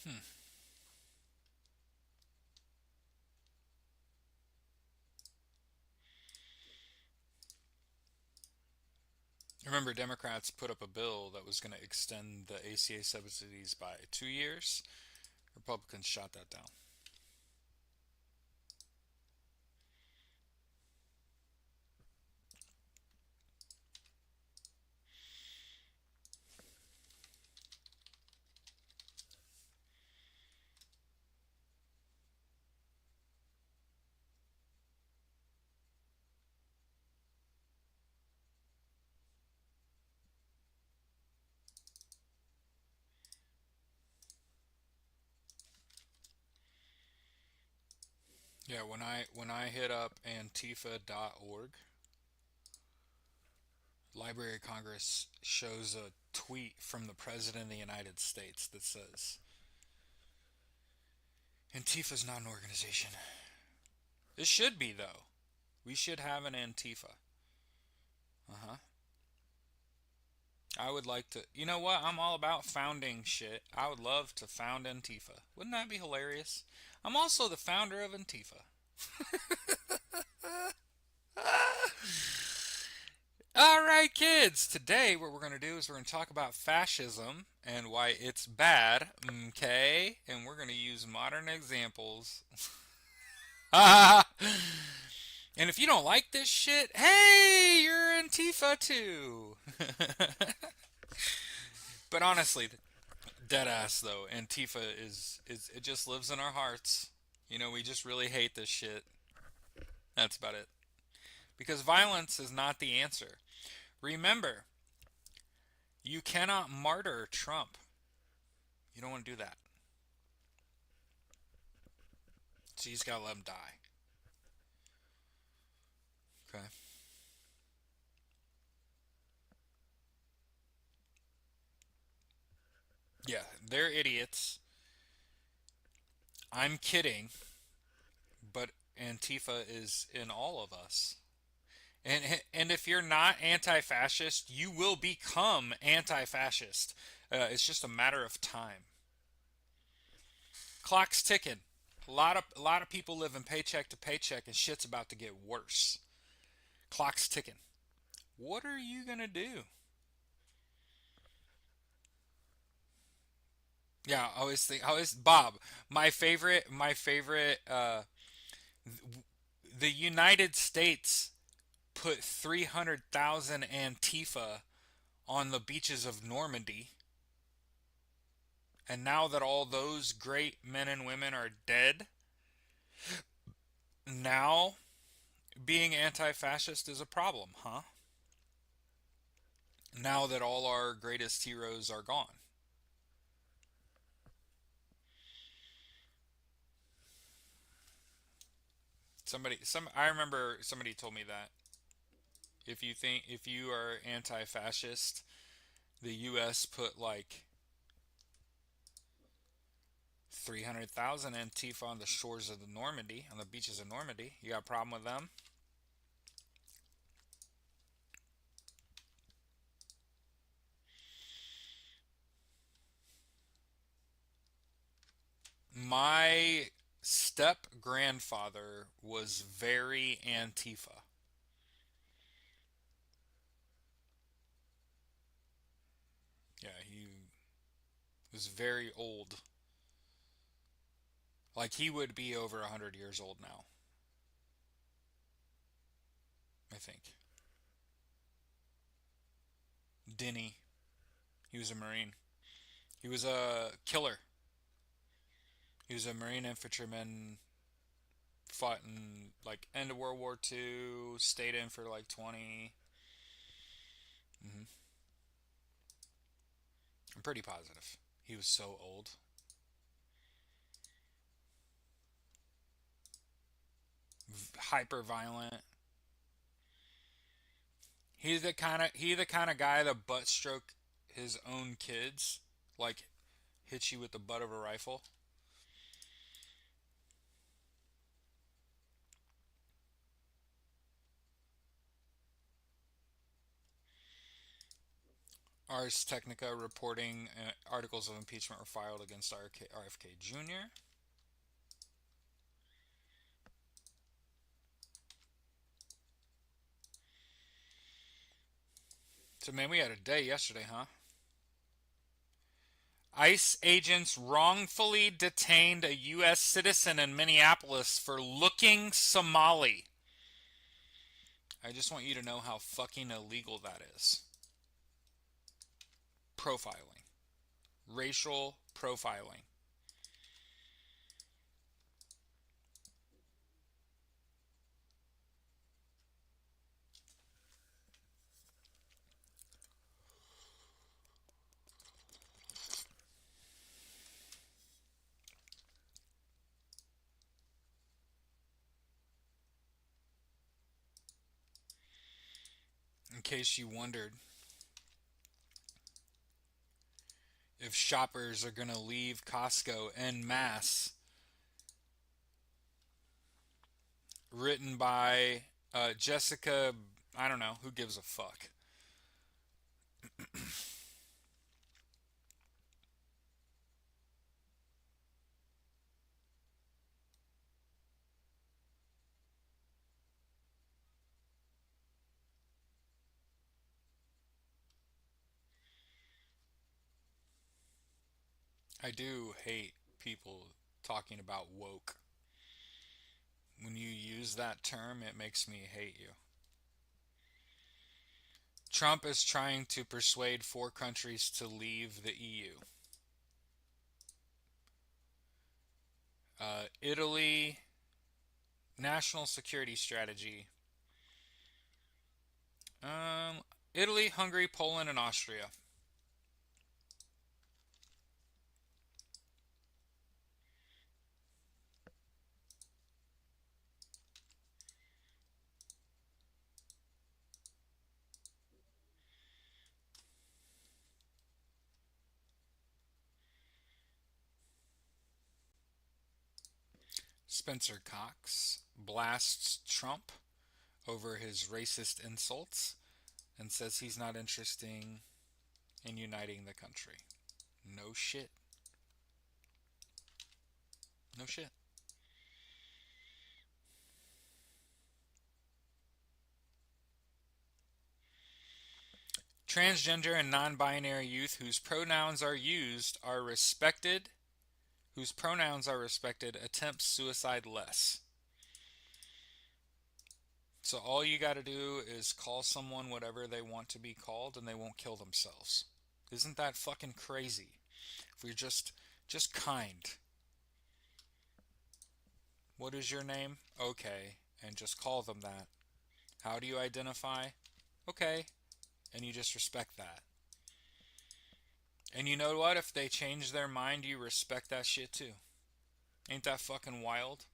Hmm. Remember, Democrats put up a bill that was going to extend the ACA subsidies by 2 years. Republicans shot that down. Yeah, when I hit up Antifa.org, Library of Congress shows a tweet from the President of the United States that says, Antifa's not an organization. It should be, though. We should have an Antifa. Uh huh. I would like to. You know what? I'm all about founding shit. I would love to found Antifa. Wouldn't that be hilarious? I'm also the founder of Antifa. All right, kids. Today, what we're going to do is we're going to talk about fascism and why it's bad. Okay? And we're going to use modern examples. And if you don't like this shit, hey, you're Antifa too. But honestly, dead ass though, Antifa is it just lives in our hearts. You know, we just really hate this shit. That's about it. Because violence is not the answer. Remember, you cannot martyr Trump. You don't want to do that. So you just gotta let him die. Okay. Yeah, they're idiots. I'm kidding, but Antifa is in all of us. And if you're not anti-fascist, you will become anti-fascist. It's just a matter of time. Clock's ticking. A lot of people living paycheck to paycheck, and shit's about to get worse. Clock's ticking. What are you gonna do? Yeah, I always think. I always Bob. My favorite. The United States put 300,000 Antifa on the beaches of Normandy, and now that all those great men and women are dead, now being anti-fascist is a problem, huh? Now that all our greatest heroes are gone. I remember somebody told me that if you are anti-fascist, the U.S. put like 300,000 Antifa on the shores of the Normandy, on the beaches of Normandy. You got a problem with them? My step grandfather was very Antifa. Yeah, he was very old. Like he would be over 100 years old now, I think. Denny, he was a Marine. He was a killer. He was a Marine infantryman, fought in like end of World War II, stayed in for like 20. Hmm. I'm pretty positive. He was so old. Hyper violent. He the kind of guy that butt stroke his own kids, like hits you with the butt of a rifle. Ars Technica reporting articles of impeachment were filed against RFK Jr. So man, we had a day yesterday, huh? ICE agents wrongfully detained a U.S. citizen in Minneapolis for looking Somali. I just want you to know how fucking illegal that is. Profiling. Racial profiling. In case you wondered if shoppers are going to leave Costco en masse, written by Jessica, I don't know, who gives a fuck? I do hate people talking about woke. When you use that term, it makes me hate you. Trump is trying to persuade four countries to leave the EU: Italy, national security strategy. Italy, Hungary, Poland, and Austria. Spencer Cox blasts Trump over his racist insults and says he's not interested in uniting the country. No shit. No shit. Transgender and non binary youth whose pronouns are respected, attempt suicide less. So all you got to do is call someone whatever they want to be called and they won't kill themselves. Isn't that fucking crazy? If we're just kind. What is your name? Okay, and just call them that. How do you identify? Okay, and you just respect that. And you know what? If they change their mind, you respect that shit too. Ain't that fucking wild?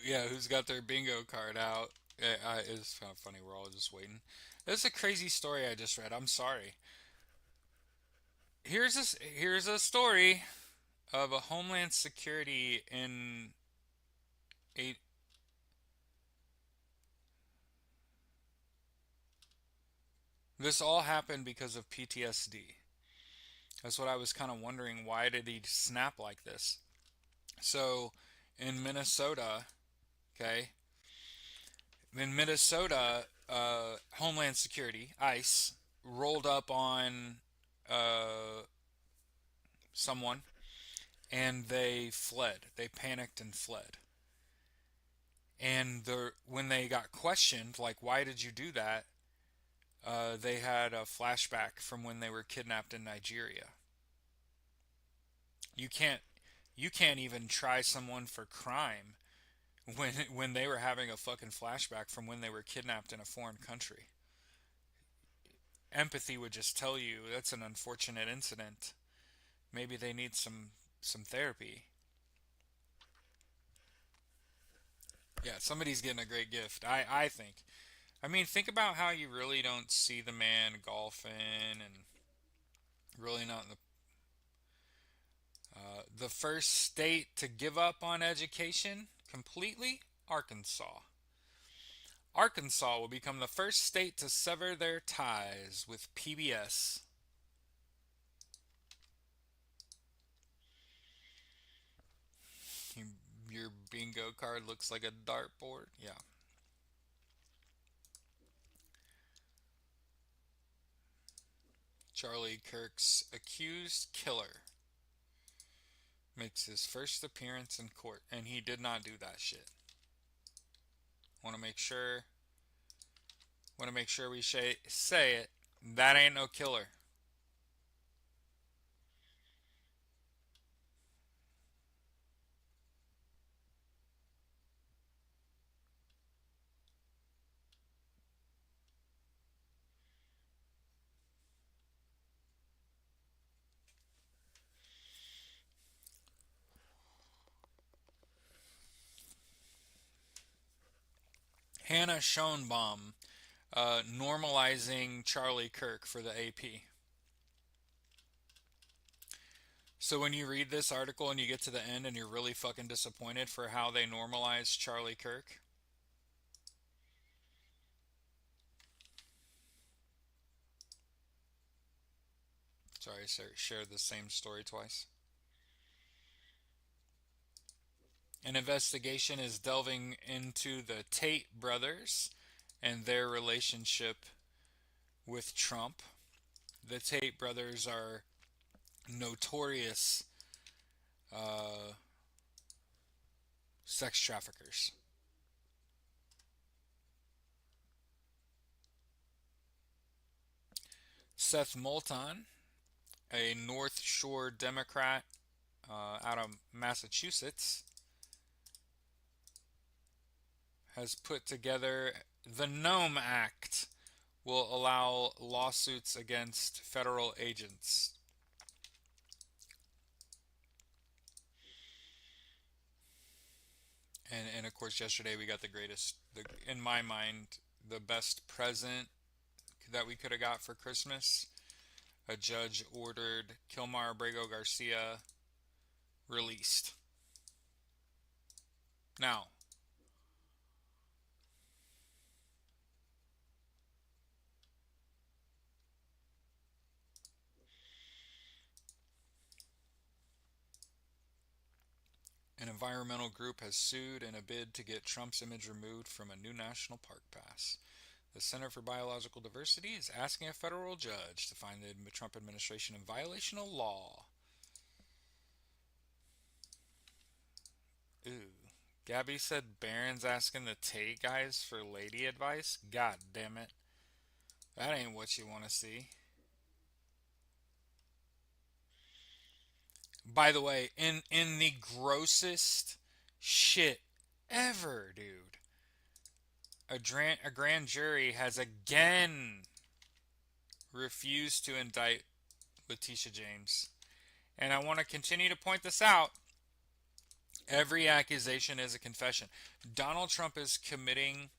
Yeah, who's got their bingo card out? It's kind of funny. We're all just waiting. This is a crazy story I just read. I'm sorry. Here's a story of a Homeland Security in a. This all happened because of PTSD. That's what I was kind of wondering. Why did he snap like this? So, in Minnesota, okay, in Minnesota, Homeland Security (ICE) rolled up on uh, someone and they fled. They panicked and fled. And when they got questioned, like, why did you do that? They had a flashback from when they were kidnapped in Nigeria. You can't, you can't even try someone for crime when they were having a fucking flashback from when they were kidnapped in a foreign country. Empathy would just tell you that's an unfortunate incident. Maybe they need some therapy. Yeah, somebody's getting a great gift. I think. I mean, think about how you really don't see the man golfing and really not in the first state to give up on education completely, Arkansas. Arkansas will become the first state to sever their ties with PBS. Your bingo card looks like a dartboard. Yeah. Charlie Kirk's accused killer makes his first appearance in court, and he did not do that shit. Want to make sure. Want to make sure we say it. That ain't no killer. Hannah Schoenbaum, normalizing Charlie Kirk for the AP. So when you read this article and you get to the end and you're really fucking disappointed for how they normalized Charlie Kirk. Sorry, sir, shared the same story twice. An investigation is delving into the Tate brothers and their relationship with Trump. The Tate brothers are notorious uh, sex traffickers. Seth Moulton, a North Shore Democrat out of Massachusetts, has put together the Gnome Act, will allow lawsuits against federal agents. And of course, yesterday we got the greatest, in my mind, the best present that we could have got for Christmas. A judge ordered Kilmar Abrego Garcia released. Now, an environmental group has sued in a bid to get Trump's image removed from a new national park pass. The Center for Biological Diversity is asking a federal judge to find the Trump administration in violation of law. Ooh. Gabby said Barron's asking the Tate guys for lady advice? God damn it. That ain't what you want to see. By the way, in the grossest shit ever, dude, a grand jury has again refused to indict Letitia James. And I want to continue to point this out. Every accusation is a confession. Donald Trump is committing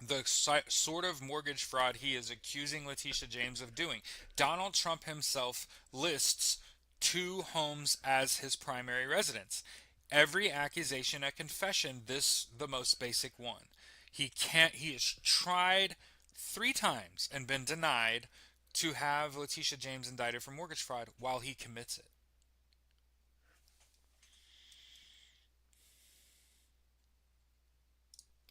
the sort of mortgage fraud he is accusing Letitia James of doing. Donald Trump himself lists two homes as his primary residence. Every accusation a confession, this the most basic one. He has tried 3 times and been denied to have Letitia James indicted for mortgage fraud while he commits it.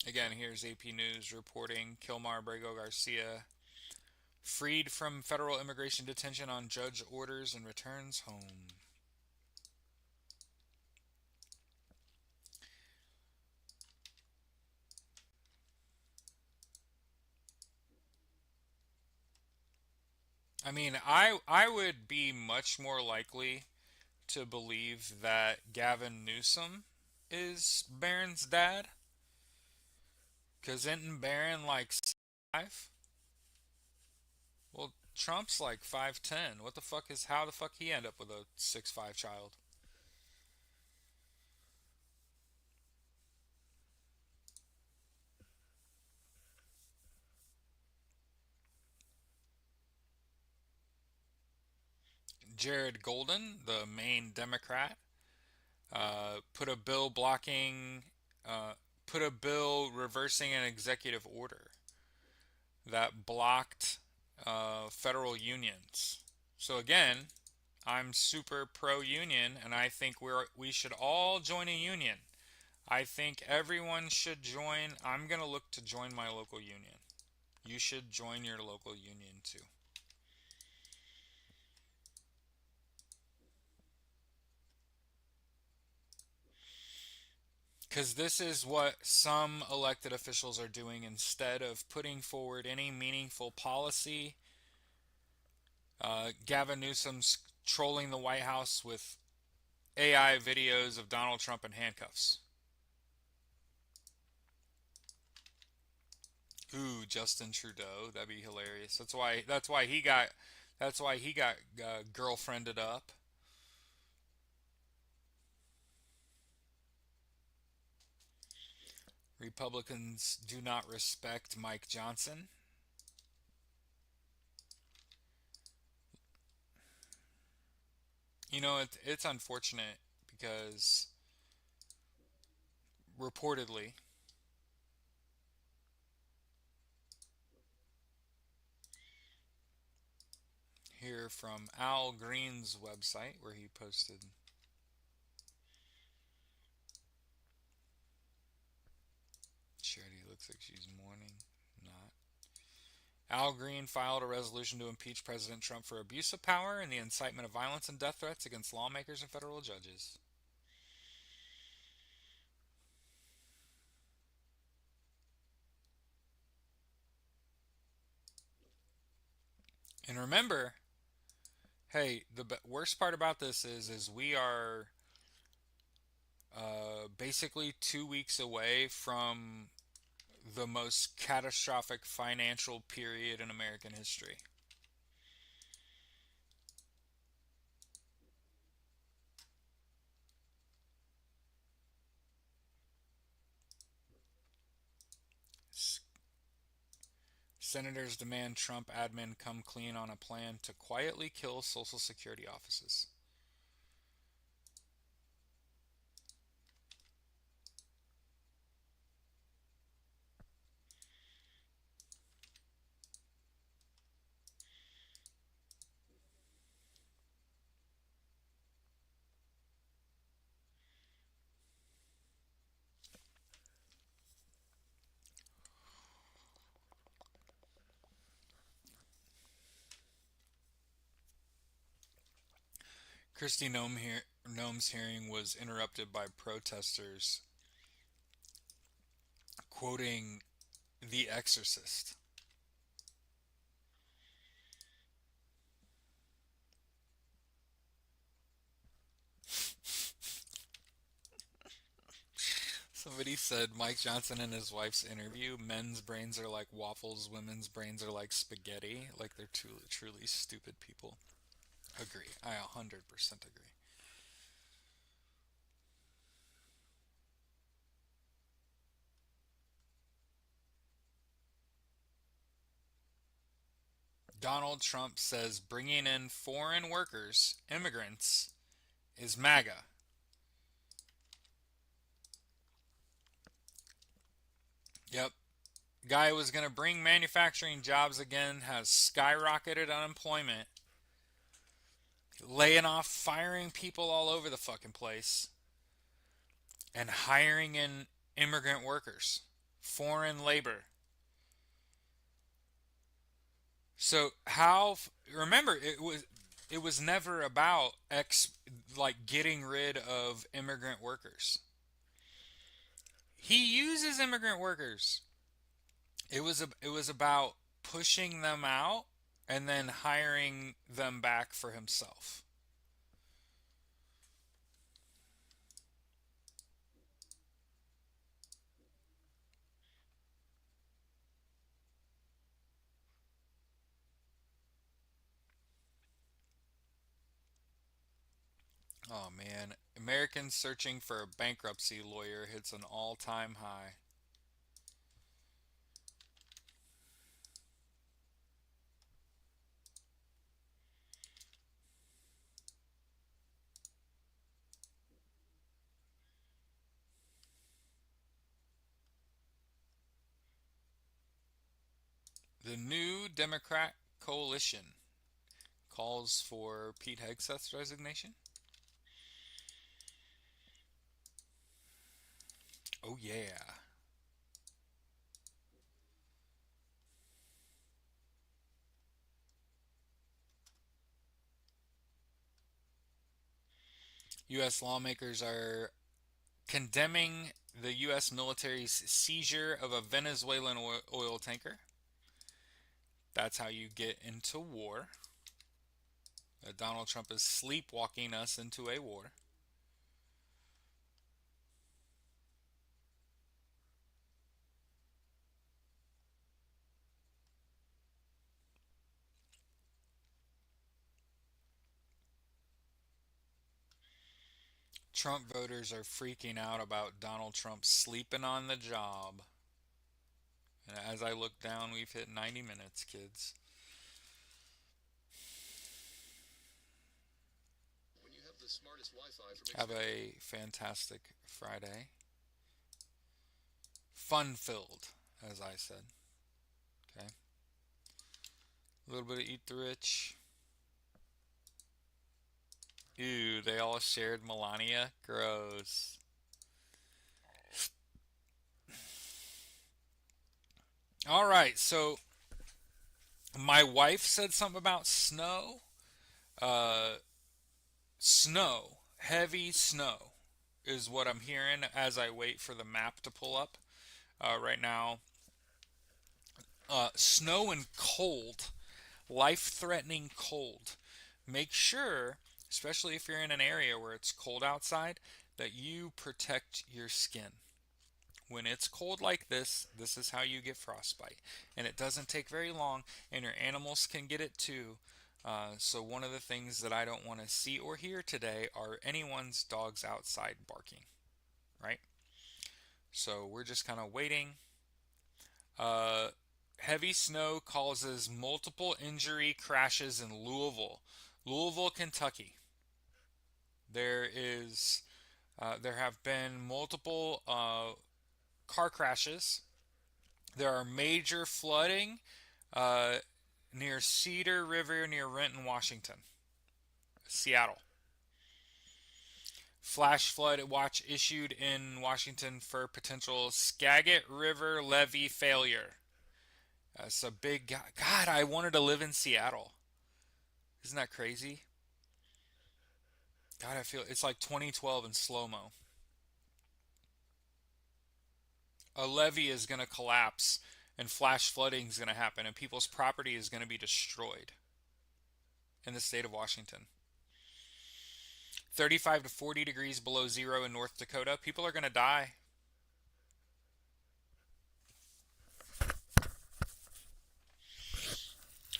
Again, here's AP News reporting Kilmar Abrego Garcia freed from federal immigration detention on judge orders and returns home. I mean, I would be much more likely to believe that Gavin Newsom is Barron's dad, because isn't Barron like 5? Well, Trump's like 5'10". What the fuck is, how the fuck he end up with a 6'5" child? Jared Golden, the main Democrat, put a bill blocking, put a bill reversing an executive order that blocked federal unions. So again, I'm super pro-union, and I think we should all join a union. I think everyone should join. I'm gonna look to join my local union. You should join your local union too. Because this is what some elected officials are doing instead of putting forward any meaningful policy. Gavin Newsom's trolling the White House with AI videos of Donald Trump in handcuffs. Ooh, Justin Trudeau, that'd be hilarious. That's why he got girlfriended up. Republicans do not respect Mike Johnson. It's unfortunate because reportedly, here from Al Green's website where he posted. Charity looks like she's mourning. Not. Al Green filed a resolution to impeach President Trump for abuse of power and the incitement of violence and death threats against lawmakers and federal judges. And remember, hey, the worst part about this is we are basically 2 weeks away from the most catastrophic financial period in American history. Senators demand Trump admin come clean on a plan to quietly kill Social Security offices. Kristi Noem's hearing was interrupted by protesters quoting The Exorcist. Somebody said Mike Johnson and his wife's interview, men's brains are like waffles, women's brains are like spaghetti. Like they're truly stupid people. Agree. I 100% agree. Donald Trump says bringing in foreign workers, immigrants, is MAGA. Yep. Guy was going to bring manufacturing jobs again, has skyrocketed unemployment, laying off, firing people all over the fucking place, and hiring in immigrant workers, foreign labor. So how remember it was never about like getting rid of immigrant workers. He uses immigrant workers. It was about pushing them out and then hiring them back for himself. Oh man, Americans searching for a bankruptcy lawyer hits an all-time high. The new Democrat coalition calls for Pete Hegseth's resignation. Oh yeah. U.S. lawmakers are condemning the U.S. military's seizure of a Venezuelan oil tanker. That's how you get into war. Donald Trump is sleepwalking us into a war. Trump voters are freaking out about Donald Trump sleeping on the job. And as I look down, we've hit 90 minutes, kids. When you have the smartest Wi-Fi for have a fantastic Friday. Fun filled, as I said. Okay. A little bit of Eat the Rich. Ew, they all shared Melania. Gross. All right, so my wife said something about snow. Uh, Snow, heavy snow, is what I'm hearing as I wait for the map to pull up right now. Snow and cold, life-threatening cold. Make sure, especially if you're in an area where it's cold outside, that you protect your skin. When it's cold like this is how you get frostbite. And it doesn't take very long, and your animals can get it too. So one of the things that I don't want to see or hear today are anyone's dogs outside barking, right? So we're just kind of waiting. Uh, Heavy snow causes multiple injury crashes in Louisville, Kentucky. There have been multiple car crashes. There are major flooding uh, near Cedar River near Renton, Washington, Seattle. Flash flood watch issued in Washington for potential Skagit River levee failure. It's a big God. I wanted to live in Seattle. Isn't that crazy? God, I feel it's like 2012 in slow mo. A levee is going to collapse and flash flooding is going to happen and people's property is going to be destroyed in the state of Washington. 35 to 40 degrees below zero in North Dakota. People are going to die.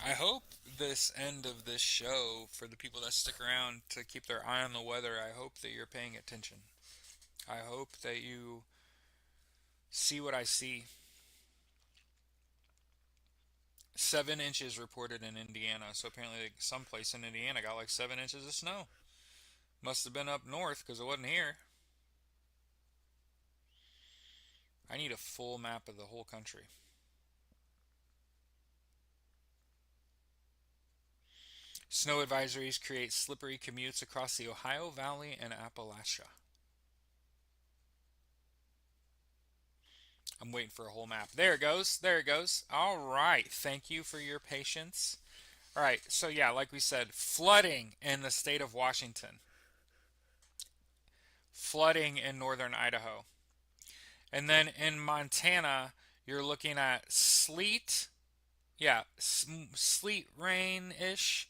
I hope this end of this show, for the people that stick around to keep their eye on the weather, I hope that you're paying attention. I hope that you see what I see. 7 inches reported in Indiana. So apparently, someplace in Indiana got like 7 inches of snow. Must have been up north because it wasn't here. I need a full map of the whole country. Snow advisories create slippery commutes across the Ohio Valley and Appalachia. I'm waiting for a whole map. There it goes. There it goes. All right. Thank you for your patience. All right. So, yeah, like we said, flooding in the state of Washington, flooding in northern Idaho. And then in Montana, you're looking at sleet. Yeah, sleet rain ish.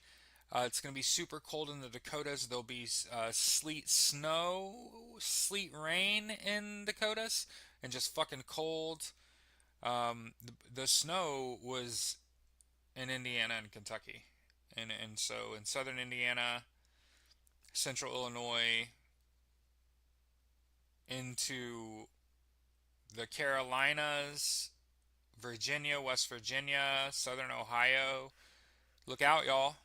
It's going to be super cold in the Dakotas. There'll be sleet, snow, sleet, rain in Dakotas, and just fucking cold. The snow was in Indiana and Kentucky, and so in southern Indiana, central Illinois, into the Carolinas, Virginia, West Virginia, southern Ohio. Look out, y'all.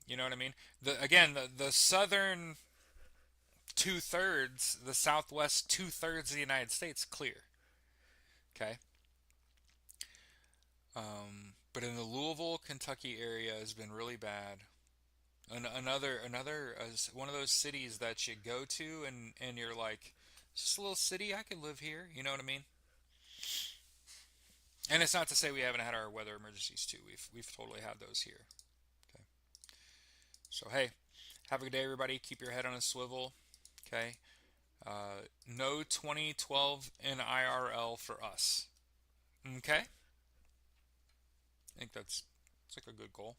You know what I mean? The southern 2/3, the southwest 2/3 of the United States clear. Okay. But in the Louisville, Kentucky area has been really bad. Another one of those cities that you go to and you're like, it's just a little city. I could live here. You know what I mean? And it's not to say we haven't had our weather emergencies too. We've totally had those here. Okay. So hey, have a good day, everybody. Keep your head on a swivel. Okay. No 2012 in IRL for us. Okay. I think that's like a good goal.